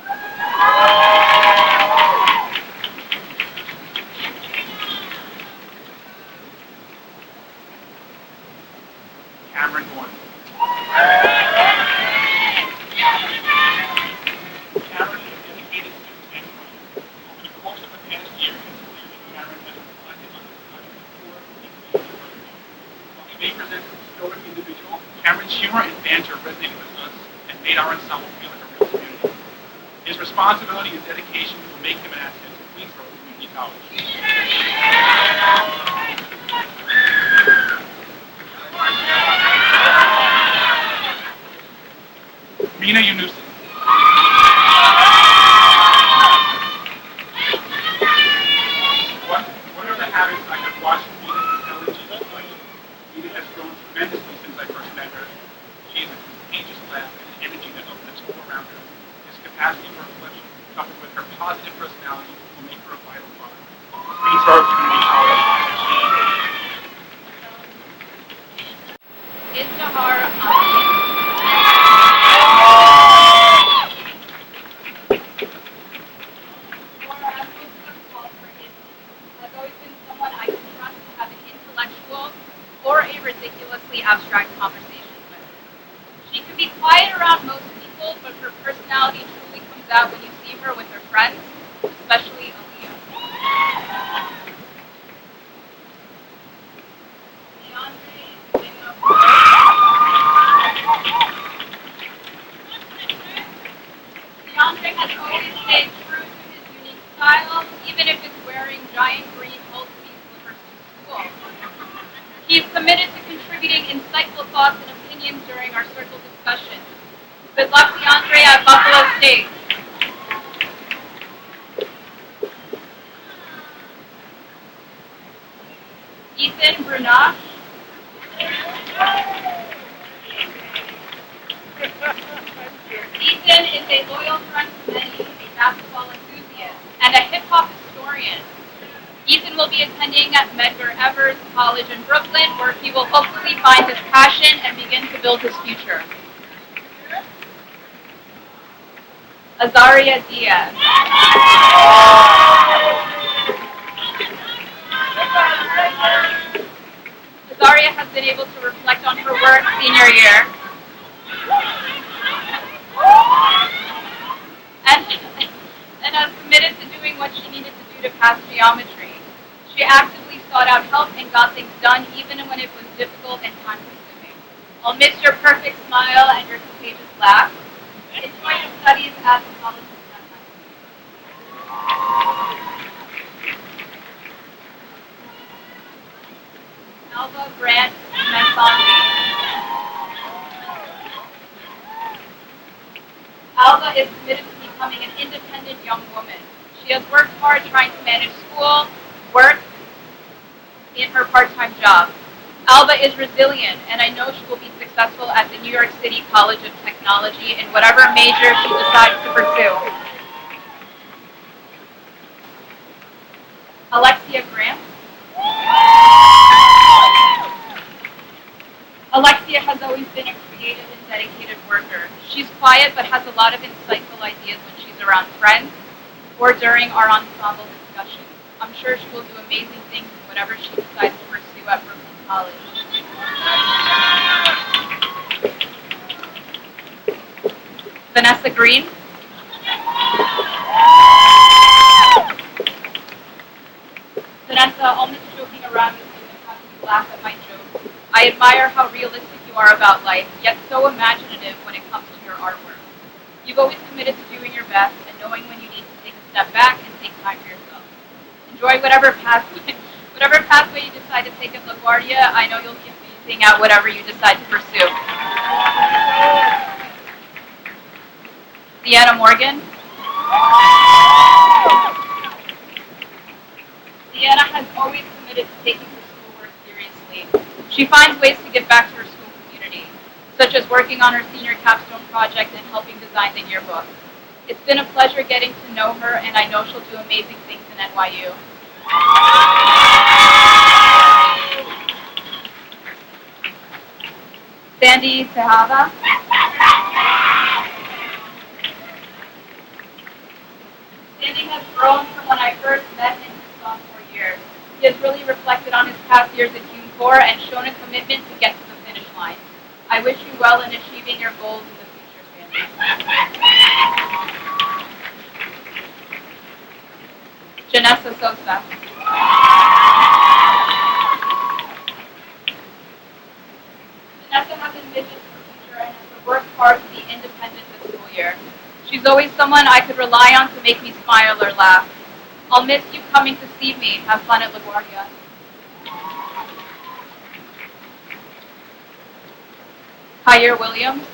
Cameron Bourne. Cameron is a dedicated student and friend. Over the course of the past year, it is clear that Cameron has reflected on the project before and while he may present as a stoic individual, Cameron's humor and banter resonated with us and made our ensemble feel like a real community. His responsibility and dedication will make him an asset to Queensborough Community College. Mina Yunusi. One of the habits I have watched Mina's intelligence display. Mina has grown tremendously since I first met her. She has a contagious laugh and an energy that uplifts all around her. This capacity for reflection, coupled with her positive personality, will make her a vital part of Queensborough Community College. Izdihar has always been someone I can trust to have an intellectual or a ridiculously abstract conversation with. She can be quiet around most people, but her personality truly comes out when you see her with her friends, especially Aaliyah. DeAndre has always stayed true to his unique style, even if it's wearing giant green Old-Sea slippers to school. He's committed to contributing insightful thoughts and opinions during our circle discussion. Good luck, DeAndre, at Buffalo State. Ethan Brunache. Ethan is a loyal friend to many, a basketball enthusiast, and a hip-hop historian. Ethan will be attending at Medgar Evers College in Brooklyn, where he will hopefully find his passion and begin to build his future. Azaria Diaz. Azaria has been able to reflect on her work senior year and has committed to doing what she needed to do to pass geometry. She actively sought out help and got things done even when it was difficult and time-consuming. I'll miss your perfect smile and your contagious laugh. Enjoy your studies at the College of Alba Grant Mensongi. Alba is committed to becoming an independent young woman. She has worked hard trying to manage school, work, in her part-time job. Alba is resilient, and I know she will be successful at the New York City College of Technology in whatever major she decides to pursue. Alexia Graham. Alexia has always been a creative and dedicated worker. She's quiet but has a lot of insightful ideas when she's around friends or during our ensemble discussions. I'm sure she will do amazing things in whatever she decides to pursue at Brooklyn College. Vanessa Green. Vanessa, I'll miss joking around with you and having you laugh at my jokes. I admire how realistic you are about life, yet so imaginative when it comes to your artwork. You've always committed to doing your best and knowing when you need to take a step back and take time for yourself. Enjoy whatever pathway you decide to take at LaGuardia. I know you'll be amazing at whatever you decide to pursue. Deanna Morgan. Deanna has always committed to taking her schoolwork seriously. She finds ways to give back to her school community, such as working on her senior capstone project and helping design the yearbook. It's been a pleasure getting to know her, and I know she'll do amazing things in NYU. Sandy Tejada. Sandy has grown from when I first met him his sophomore year. He has really reflected on his past years at Hume and shown a commitment to get to the finish line. I wish you well in achieving your goals in the future, Sandy. Janessa Sosa. Janessa has ambitions for the future and has worked hard to be independent this school year. She's always someone I could rely on to make me smile or laugh. I'll miss you coming to see me. Have fun at LaGuardia. Kyer Williams.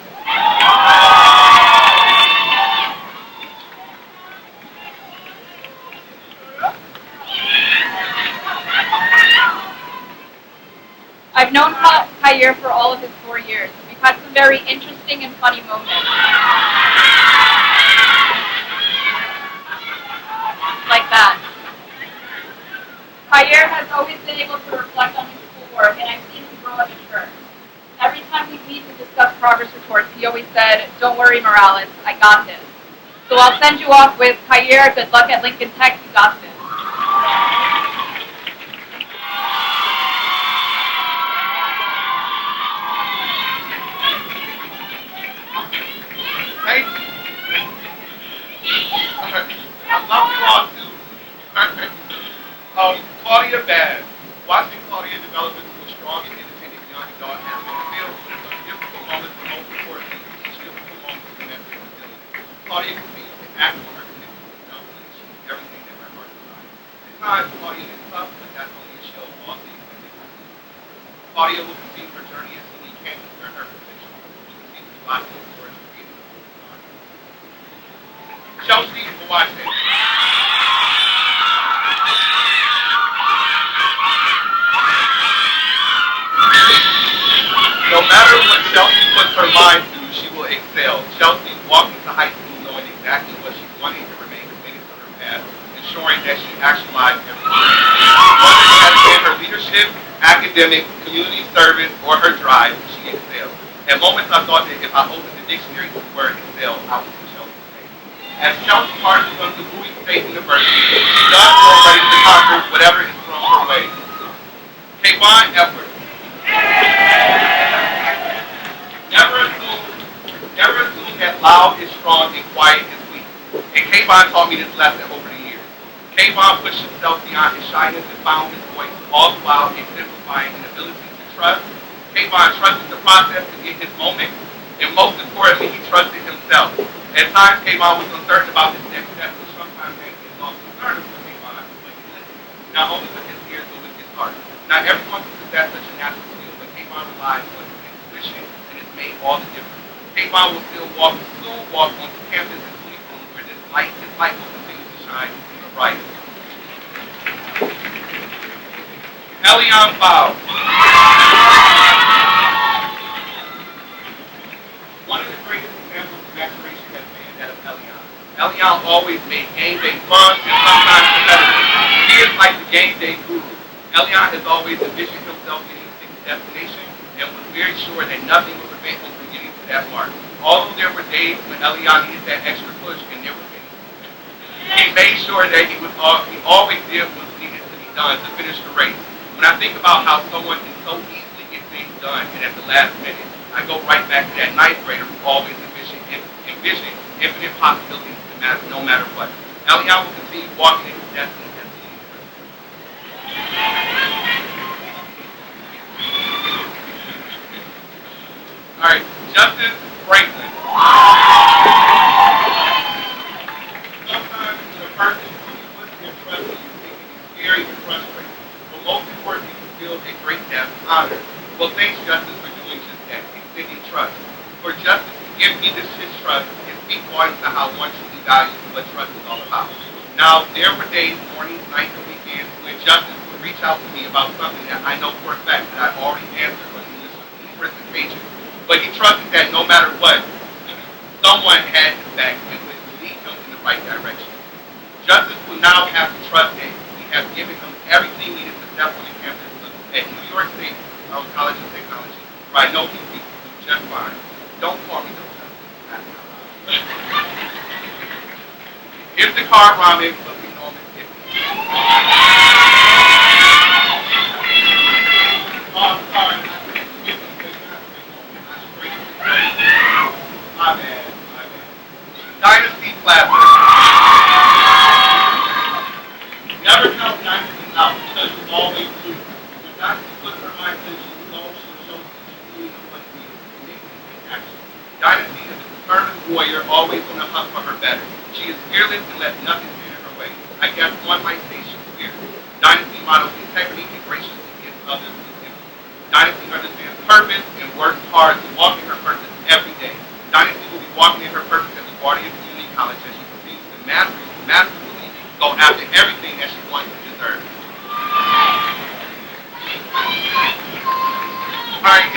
I've known Kyer for all of his 4 years. We've had some very interesting and funny moments. Like that. Kyer has always been able to reflect on his schoolwork, and I've seen him grow and mature. Every time we meet to discuss progress reports, he always said, "Don't worry, Morales, I got this." So I'll send you off with, "Kyer, good luck at Lincoln Tech, you got this." Thank you. I love you all too. Claudia Bass. Watching Claudia develop into a strong and independent young adult has been filled with some difficult moments, but most importantly, difficult moments in that resilience. Claudia continues to act on her commitment to herself and achieve everything that her heart desires. At times, Claudia is tough, but that's only a shell of all things that make her human. Claudia will continue her journey until she can discern her potential. She continues to lock in for her creative. Chelsea Mawase. No matter what Chelsea puts her mind to, she will excel. Chelsea walked into high school knowing exactly what she wanted to remain committed to her path, ensuring that she actualized everything. Whether it has been her leadership, academic, community service, or her drive, she excelled. At moments I thought that if I opened the dictionary to the word excel, I would see Chelsea. As Chelsea marches on to Bowie State University, she does feel ready to conquer whatever is thrown her way. Kayvon Edwards. Never assume that loud is strong and quiet is weak. And Kayvon taught me this lesson over the years. Kayvon pushed himself beyond his shyness and found his voice, all the while exemplifying an ability to trust. Kayvon trusted the process to get his moment, and most importantly, he trusted himself. At times, Kayvon was uncertain about his next step, which sometimes made him lost concern for Kayvon, but he listened, not only with his ears, but with his heart. Not everyone can possess such a natural skill, but Kayvon relies on his intuition, and it's made all the difference. Kayvon will soon walk onto campus in Cleveland, where his light will continue to shine even brighter. Elion Bao. One of the greatest examples of maturation has been that of Elion. Elion always made game day fun and sometimes competitive. He is like the game day guru. Elion has always envisioned himself getting to his destination and was very sure that nothing would prevent him from getting to that mark. Although there were days when Elion needed that extra push, and there were many. He made sure that he always did what needed to be done to finish the race. When I think about how someone can so easily get things done, and at the last minute, I go right back to that ninth grader who always envisioned infinite possibilities no matter what. Elian will continue walking in his destiny as he is. All right, Justice Franklin. Sometimes the person who you put their trust in you think it is scary and frustrating, but most importantly, you feel a great depth of honor. Well, thanks, Justice, for doing just that, extending trust. For Justice to give me his trust and speak volumes to how one truly values what trust is all about. Now, there were days, mornings, nights, and weekends when Justice would reach out to me about something that I know for a fact that I've already answered on numerous occasions. But he trusted that no matter what, someone had his back and would lead him in the right direction. Justice will now have to trust that we have given him everything needed to step on the campus at New York State College of Technology, where I know he will do just fine. Don't call me though, Justice. If the car ramen, but we know him as Tiffany. Oh, I'm sorry. My bad. Dynasty Plaza. Never count Dynasty out because you always do. When Dynasty puts her mind to she will show you what you need in action. Dynasty is a determined warrior, always on the hunt for her better. She is fearless and lets nothing stand in her way. I guess one might say she's fearless. Dynasty models integrity and graciously gives others wisdom. Dynasty understands purpose and works hard to walk in her purpose every day. Dynasty will be walking in her purpose as a guardian of community college as she continues to masterfully go after everything that she wants and deserves. All right,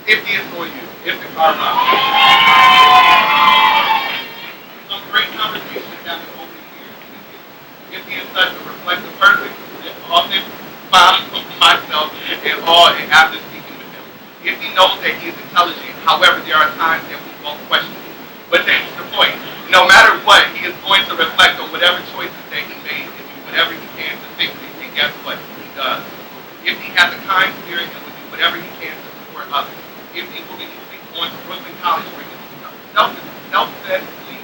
if it's on you, if the car runs. Some great conversations happened over the years. If he is such a reflective person, and often found myself in awe and after speaking with him. If he knows that he is intelligent, however, there are times that we both question him. But that's the point. No matter what, he is going to reflect on whatever choices that he made and do whatever he can to fix it. And guess what? He does. If he has a kind spirit and will do whatever he can to support others. If he will be going to Brooklyn College where he will self-possessedly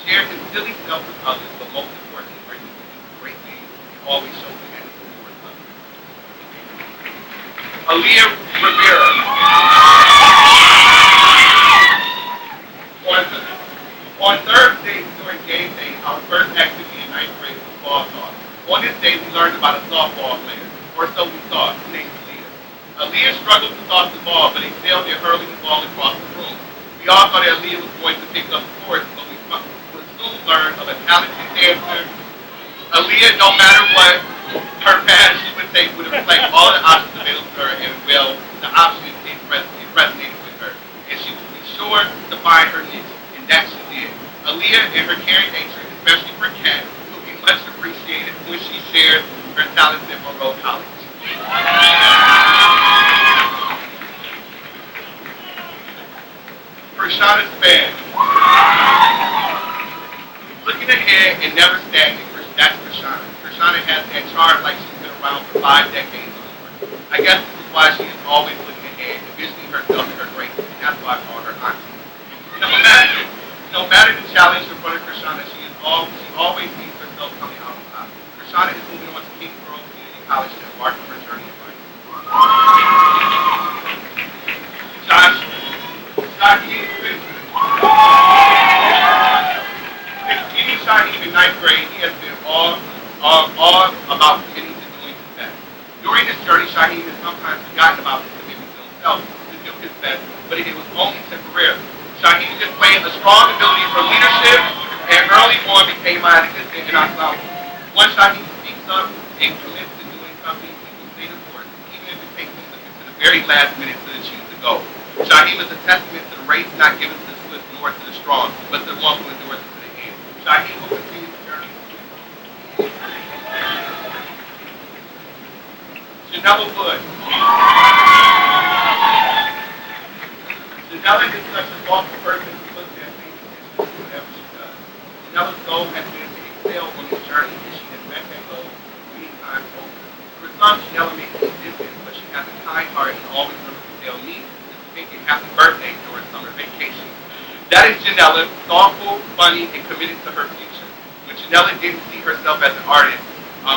share his silly self with others, but most importantly, where he will do great things and always show humanity towards others. Aaliyah Rivera. On Thursday during game day, our first activity in ninth grade was ball talk. On this day, we learned about a softball player, or so we thought, named Aaliyah. Aaliyah struggled to toss the ball, but excelled in hurling the ball across the room. We all thought that Aaliyah was going to pick up sports, but we would soon learn of a talented dancer. Aaliyah, no matter what her past she would take, would reflect all the options available to her, and well, the options resonated with her. And she would be sure to find her niche. That she did. Aaliyah and her caring nature, especially for cats, will be much appreciated when she shares her talents at Monroe College. Krishana's band. Looking ahead and never stagnant, that's Krishana. Krishana has that charm like she's been around for 5 decades or more. I guess this is why she is always looking ahead, envisioning herself in her greatness, and that's why I call her auntie. No matter the challenge in front of Krishana, she always sees herself coming out on top. Krishana is moving on to Kingsborough Community College and embarking on her journey in life. Shaheed Spencer. Since meeting Shaheed in 9th grade, he has been all about getting to doing his best. During this journey, Shaheed has sometimes forgotten about his commitment to himself to do his best, but it was only temporarily. Shaheed displayed a strong ability for leadership and early on became my assistant in our ensemble. Once Shaheed speaks up and commits to doing something, he will stay the course, even if it takes him to the very last minute to achieve the goal. Shaheed was a testament to the race not given to the swift nor to the strong, but to the one who endures to the end. Shaheed will continue the journey. Janella Wood. Janella is such a thoughtful person who looks at things and whatever she does. Janella's goal has been to excel tale on this journey is she has met and go many times over. For some, she never makes any distance, but she has a kind heart and always remembers to tell me to take a happy birthday during summer vacation. That is Janella, thoughtful, funny, and committed to her future. When Janella didn't see herself as an artist, in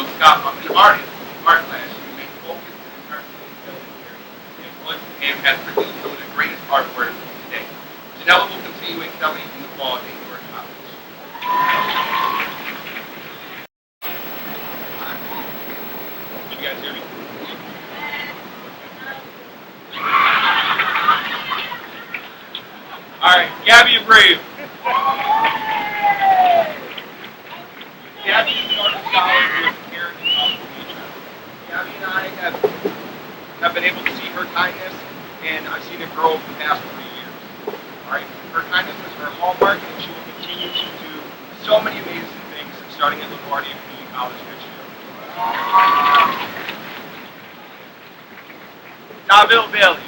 art class, she remained focused and determined to excel in the area. Influenced and has produced some of the greatest artwork today. Janella will continue excelling in the fall at York College. Can you guys hear me? All right, Gabby Abreu. Gabby is an art scholar who is a parent and thoughtful teacher. Gabby and I have been able to see her kindness, and I've seen it grow over the past 3 years. All right, her kindness is her hallmark, and she will continue to do so many amazing things, starting at LaGuardia Community College next year. Davil Bailey.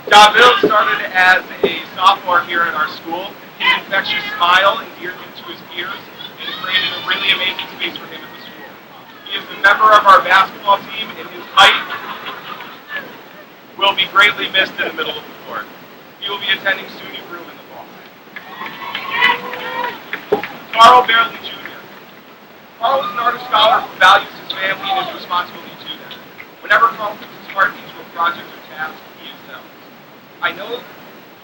Davil started as a sophomore here at our school. His infectious smile endeared him to his peers and created a really amazing space for him at the school. He is a member of our basketball team, and his height will be greatly missed in the middle of the court. He will be attending SUNY Brew in the fall. Carl Barely Jr. Carl is an artist scholar who values his family and his responsibility to them. Whenever Carl puts his heart into a project or task, he excels. I know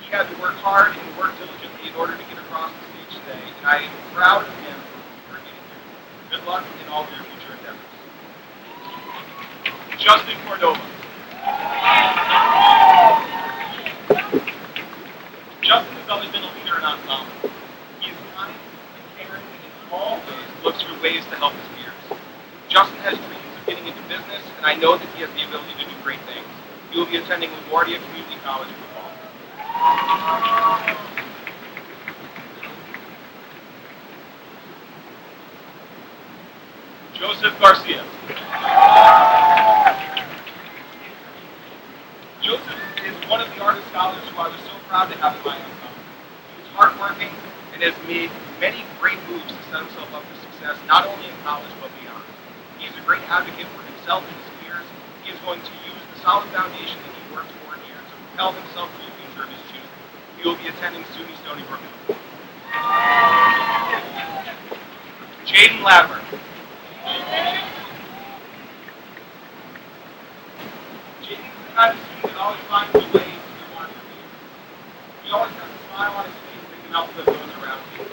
he had to work hard and work diligently in order to get across the stage today, and I am proud of him for getting here. Good luck in all of your future endeavors. Justin Cordova. Justin has always been a leader in ensemble. He is kind and caring and always looks for ways to help his peers. Justin has dreams of getting into business, and I know that he has the ability to do great things. He will be attending LaGuardia Community College in the fall. Joseph Garcia. Joseph is one of the artist scholars who I was so proud to have in my ensemble. He is hardworking and has made many great moves to set himself up for success, not only in college but beyond. He is a great advocate for himself and his peers. He is going to use the solid foundation that he worked for here to propel himself to the future of his choosing. He will be attending SUNY Stony Brook. Jaden Ladler. Jaden is the kind of student that always finds a way to be wanted to be. He always has a smile on his face that can uplift those around him.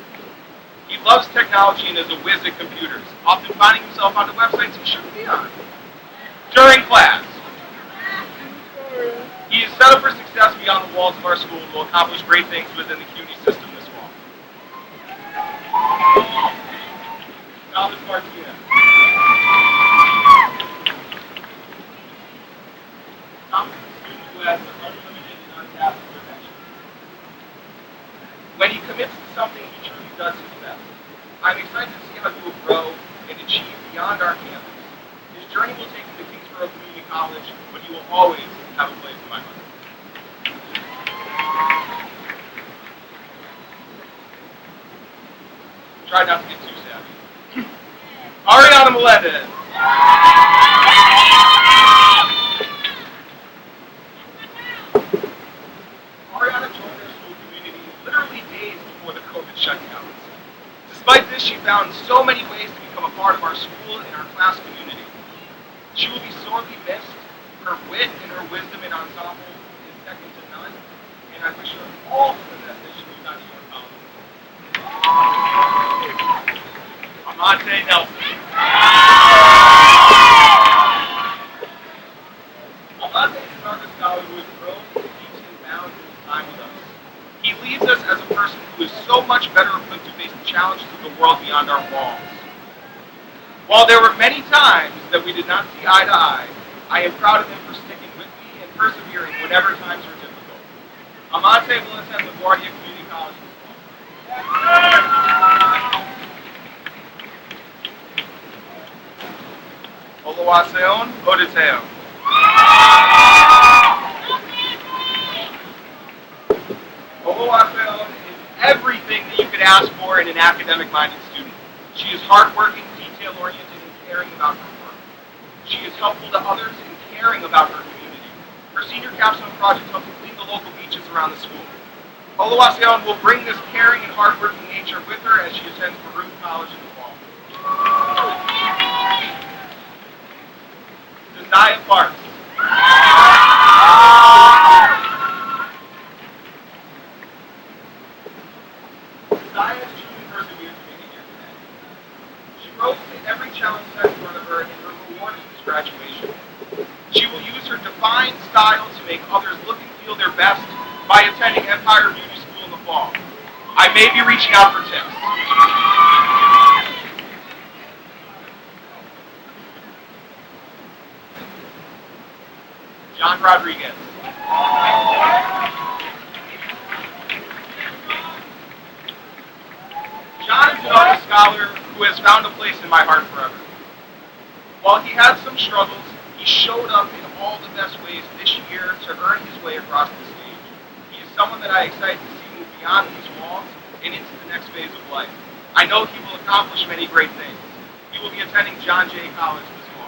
He loves technology and is a whiz at computers, often finding himself on the websites he shouldn't be on. During class, he is set up for success beyond the walls of our school and will accomplish great things within the CUNY system this fall. Thomas Martinez. Thomas is a student who has unlimited and untapped potential. When he commits to something, he truly does his best. I'm excited to see how he will grow and achieve beyond our campus. His journey will take him to Kingsborough Community College, but he will always have a place in my heart. Try not to get too savvy. Ariana Melendez. Ariana joined our school community literally days before the COVID shutdowns. Despite this, she found so many ways to become a part of our school and our class community. She will be sorely missed. Her wit and her wisdom in ensemble is second to none, and I wish her all the best as she moves on to your college. Amante Nelson. Amante is an artist scholar who has grown leaps and bounds in his time with us. He leaves us as a person who is so much better equipped to face the challenges of the world beyond our walls. While there were many times that we did not see eye to eye, I am proud of him for sticking with me and persevering whenever times were difficult. Amante will attend LaGuardia Community College this fall. Oluwaseun Odeteo. Oluwaseun is everything that you could ask for in an academic-minded student. She is hardworking, detail-oriented, and caring about her work. She is helpful to others and caring about her community. Her senior capstone project helped to clean the local beaches around the school. Oluwaseun will bring this caring and hardworking nature with her as she attends Baruch College in the fall. Josiah Parks. Josiah has truly persevered to make it here today. She rose to every challenge set in front of her, and her reward is this graduation. She will use her defined style to make others look and feel their best by attending Empire Beauty School in the fall. I may be reaching out for tips. John Rodriguez. John is an art scholar who has found a place in my heart forever. While he had some struggles, he showed up in all the best ways this year to earn his way across the stage. He is someone that I excited to see move beyond these walls and into the next phase of life. I know he will accomplish many great things. He will be attending John Jay College this fall.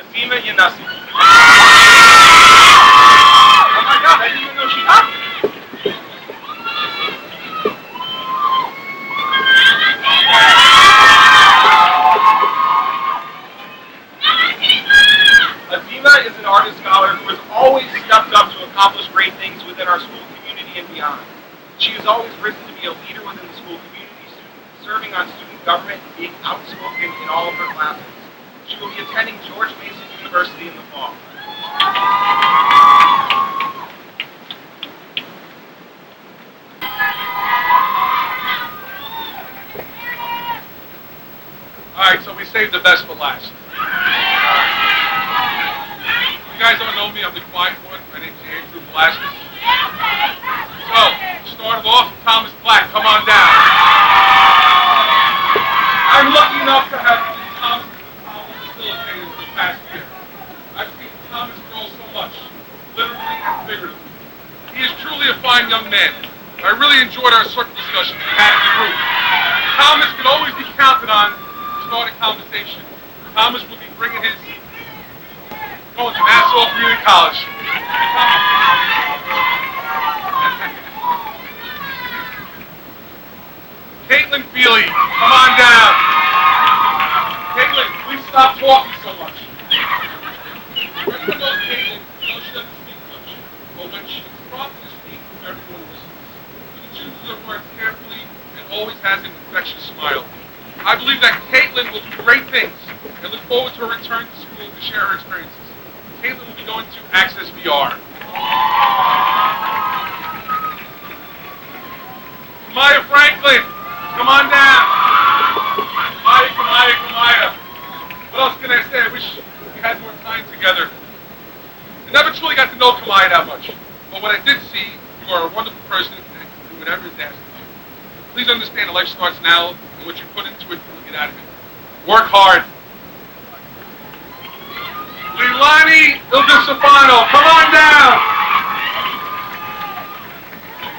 Azima Yanasi. Oh my God, I didn't even know she got it. Azima is an artist scholar who has always stepped up to accomplish great things within our school community and beyond. She has always risen to be a leader within the school community, serving on student government and being outspoken in all of her classes. She will be attending George Mason University in the fall. Alright, so we saved the best for last. You guys don't know me, I'm the quiet one. My name's Andrew Velasquez. So, started off, Thomas Black, come on down. I'm lucky enough to have Thomas as a college facilitator for the past year. I've seen Thomas grow so much, literally and figuratively. He is truly a fine young man. I really enjoyed our circle discussions we had in the group. Thomas can always be counted on to start a conversation. Thomas will be bringing his going to Nassau Community College. Caitlin Feely, come on down. Caitlin, please stop talking so much. Everyone knows Caitlin, though she doesn't speak much. But when she is prompted to speak, everyone listens. She chooses her words carefully and always has an infectious smile. I believe that Caitlin will do great things and look forward to her return to school to share her experiences. Caitlin will be going to Access VR. Kamaya Franklin, come on down. Kamaya. What else can I say? I wish we had more time together. I never truly got to know Kamaya that much. But what I did see, you are a wonderful person and can do whatever is asked of you. Please understand that life starts now, and what you put into it, you'll get out of it. Work hard. Leilani Ildisafano, come on down!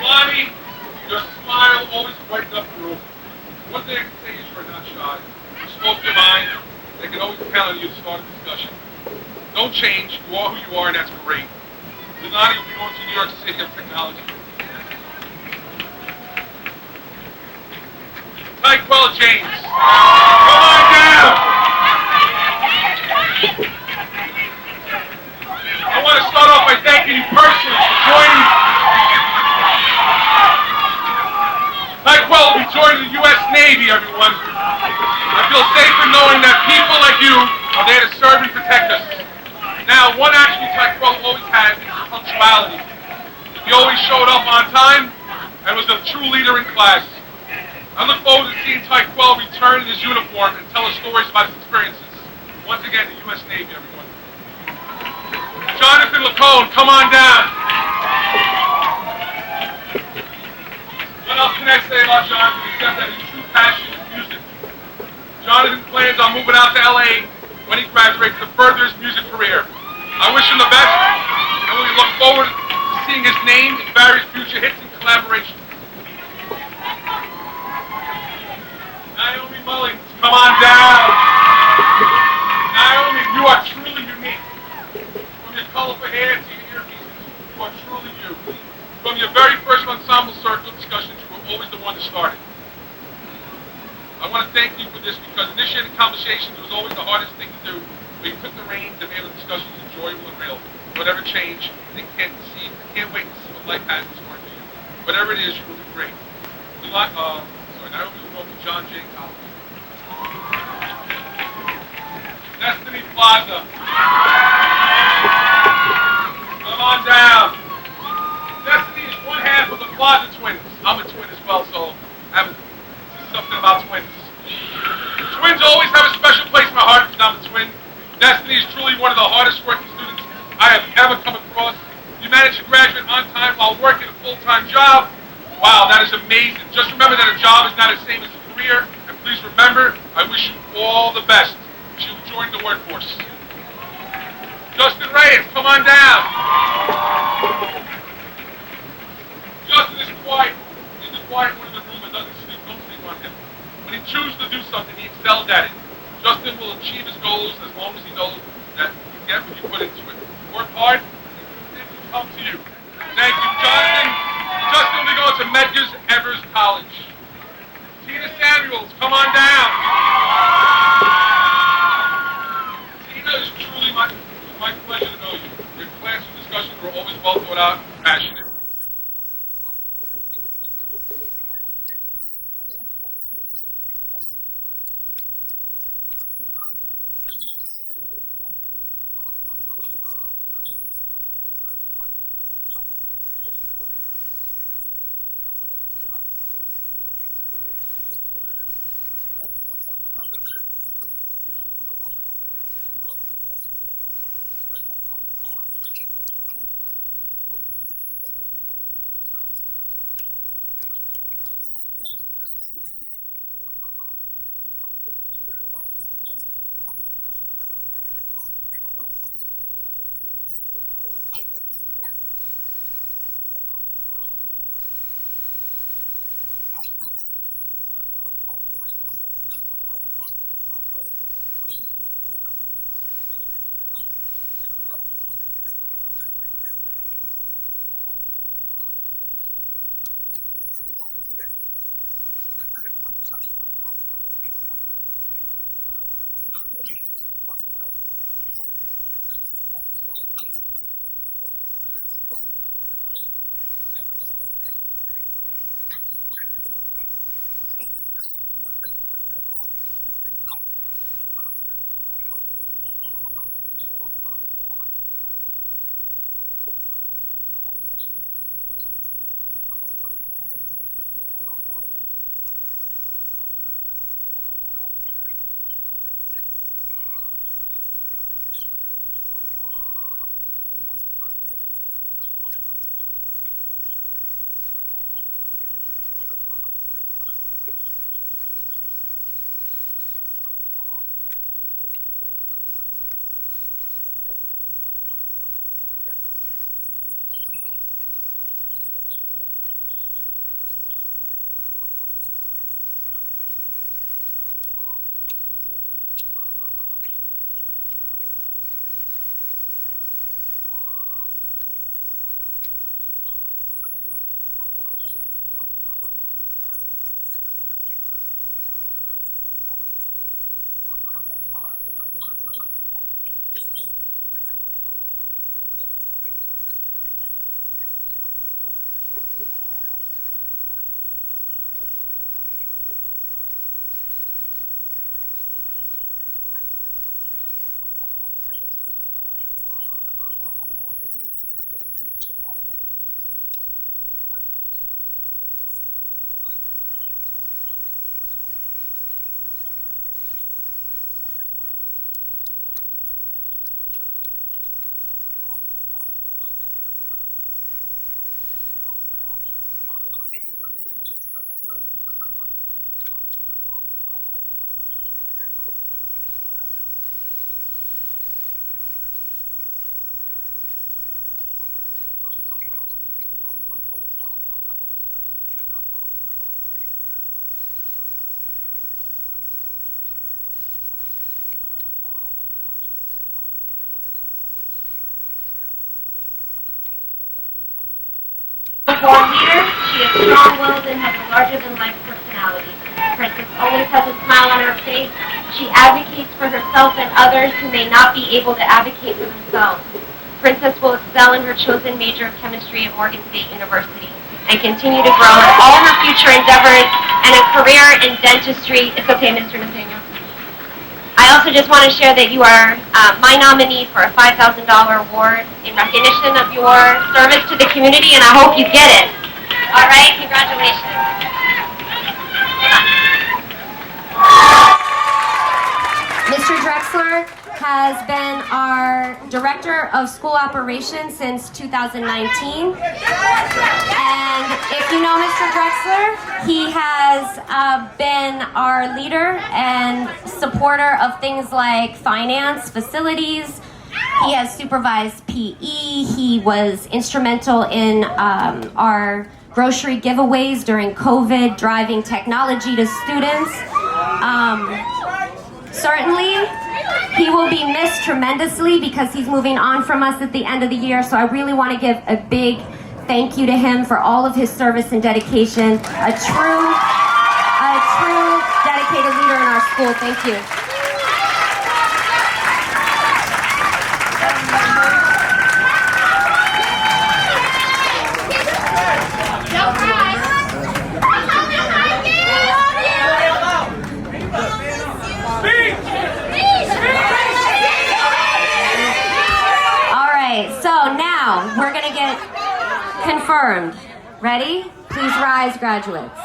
Leilani, your smile always brightens up the room. One thing I can say is you are not shy. You spoke your mind. They can always count on you to start a discussion. Don't change. You are who you are, and that's great. Leilani will be going to New York City of Technology. Tyquel James, come on down! I want to start off by thanking you personally for joining. Tyquel will be joining the U.S. Navy, everyone. I feel safer knowing that people like you are there to serve and protect us. Now, one attribute Tyquel always had is punctuality. He always showed up on time and was a true leader in class. I look forward to seeing Tyquel return in his uniform and tell us stories about his experiences. Once again, the U.S. Navy, everyone. Jonathan Lacone, come on down. What else can I say about Jonathan except that his true passion is music? Jonathan plans on moving out to L.A. when he graduates to further his music career. I wish him the best, and we look forward to seeing his name in various future hits and collaborations. Naomi Mullins, come on down. Naomi, you are truly unique. From your colorful hair to your earpieces, you are truly you. From your very first ensemble circle discussions, you were always the one that started. I want to thank you for this because initiating conversations was always the hardest thing to do. But you took the reins and made the discussions enjoyable and real. Whatever change, they can't wait to see what life has in store for you. Whatever it is, you will do great. Naomi will go to John Jay College. Destiny Plaza. Come on down. Destiny is one half of the Plaza twins. I'm a twin as well, so I have something about twins. Twins always have a special place in my heart because I'm a twin. Destiny is truly one of the hardest working students I have ever come across. You managed to graduate on time while working a full-time job. Wow, that is amazing. Just remember that a job is not the same as a career. And please remember, I wish you all the best as you join the workforce. Justin Reyes, come on down. Justin is quiet. He's the quiet one in the room and doesn't sleep. Don't sleep on him. When he chooses to do something, he excels at it. Justin will achieve his goals as long as he knows that you get what you put into it. Work hard, and it will come to you. Thank you, Jonathan. Justin will be going to Medgar's Evers College. Tina Samuels, come on down. Tina, is truly my pleasure to know you. Your classroom discussions were always well thought out and passionate. always has a smile on her face. She advocates for herself and others who may not be able to advocate for themselves. Princess will excel in her chosen major of chemistry at Morgan State University and continue to grow in all her future endeavors and a career in dentistry. It's okay, Mr. Nathaniel. I also just want to share that you are my nominee for a $5,000 award in recognition of your service to the community, and I hope you get it. All right, congratulations. Mr. Drexler has been our Director of School Operations since 2019. And if you know Mr. Drexler, he has been our leader and supporter of things like finance, facilities. He has supervised PE. He was instrumental in our grocery giveaways during COVID, driving technology to students. Certainly, he will be missed tremendously because he's moving on from us at the end of the year. So I really want to give a big thank you to him for all of his service and dedication. A true dedicated leader in our school. Thank you. So now we're going to get confirmed. Ready? Please rise, graduates.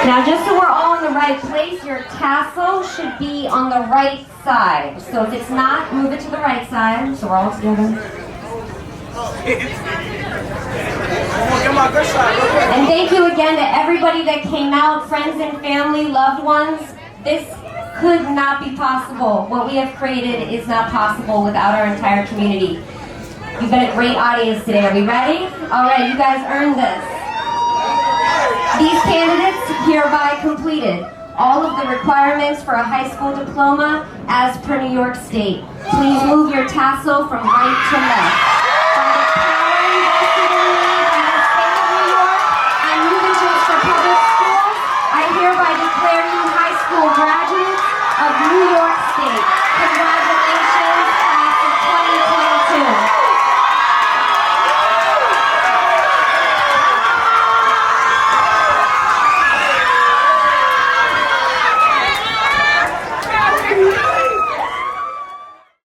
Now, just so we're all in the right place, your tassel should be on the right side. So if it's not, move it to the right side. So we're all together. And thank you again to everybody that came out, friends and family, loved ones. This could not be possible. What we have created is not possible without our entire community. You've been a great audience today. Are we ready? All right, you guys earned this. These candidates hereby completed all of the requirements for a high school diploma as per New York State. Please move your tassel from right to left.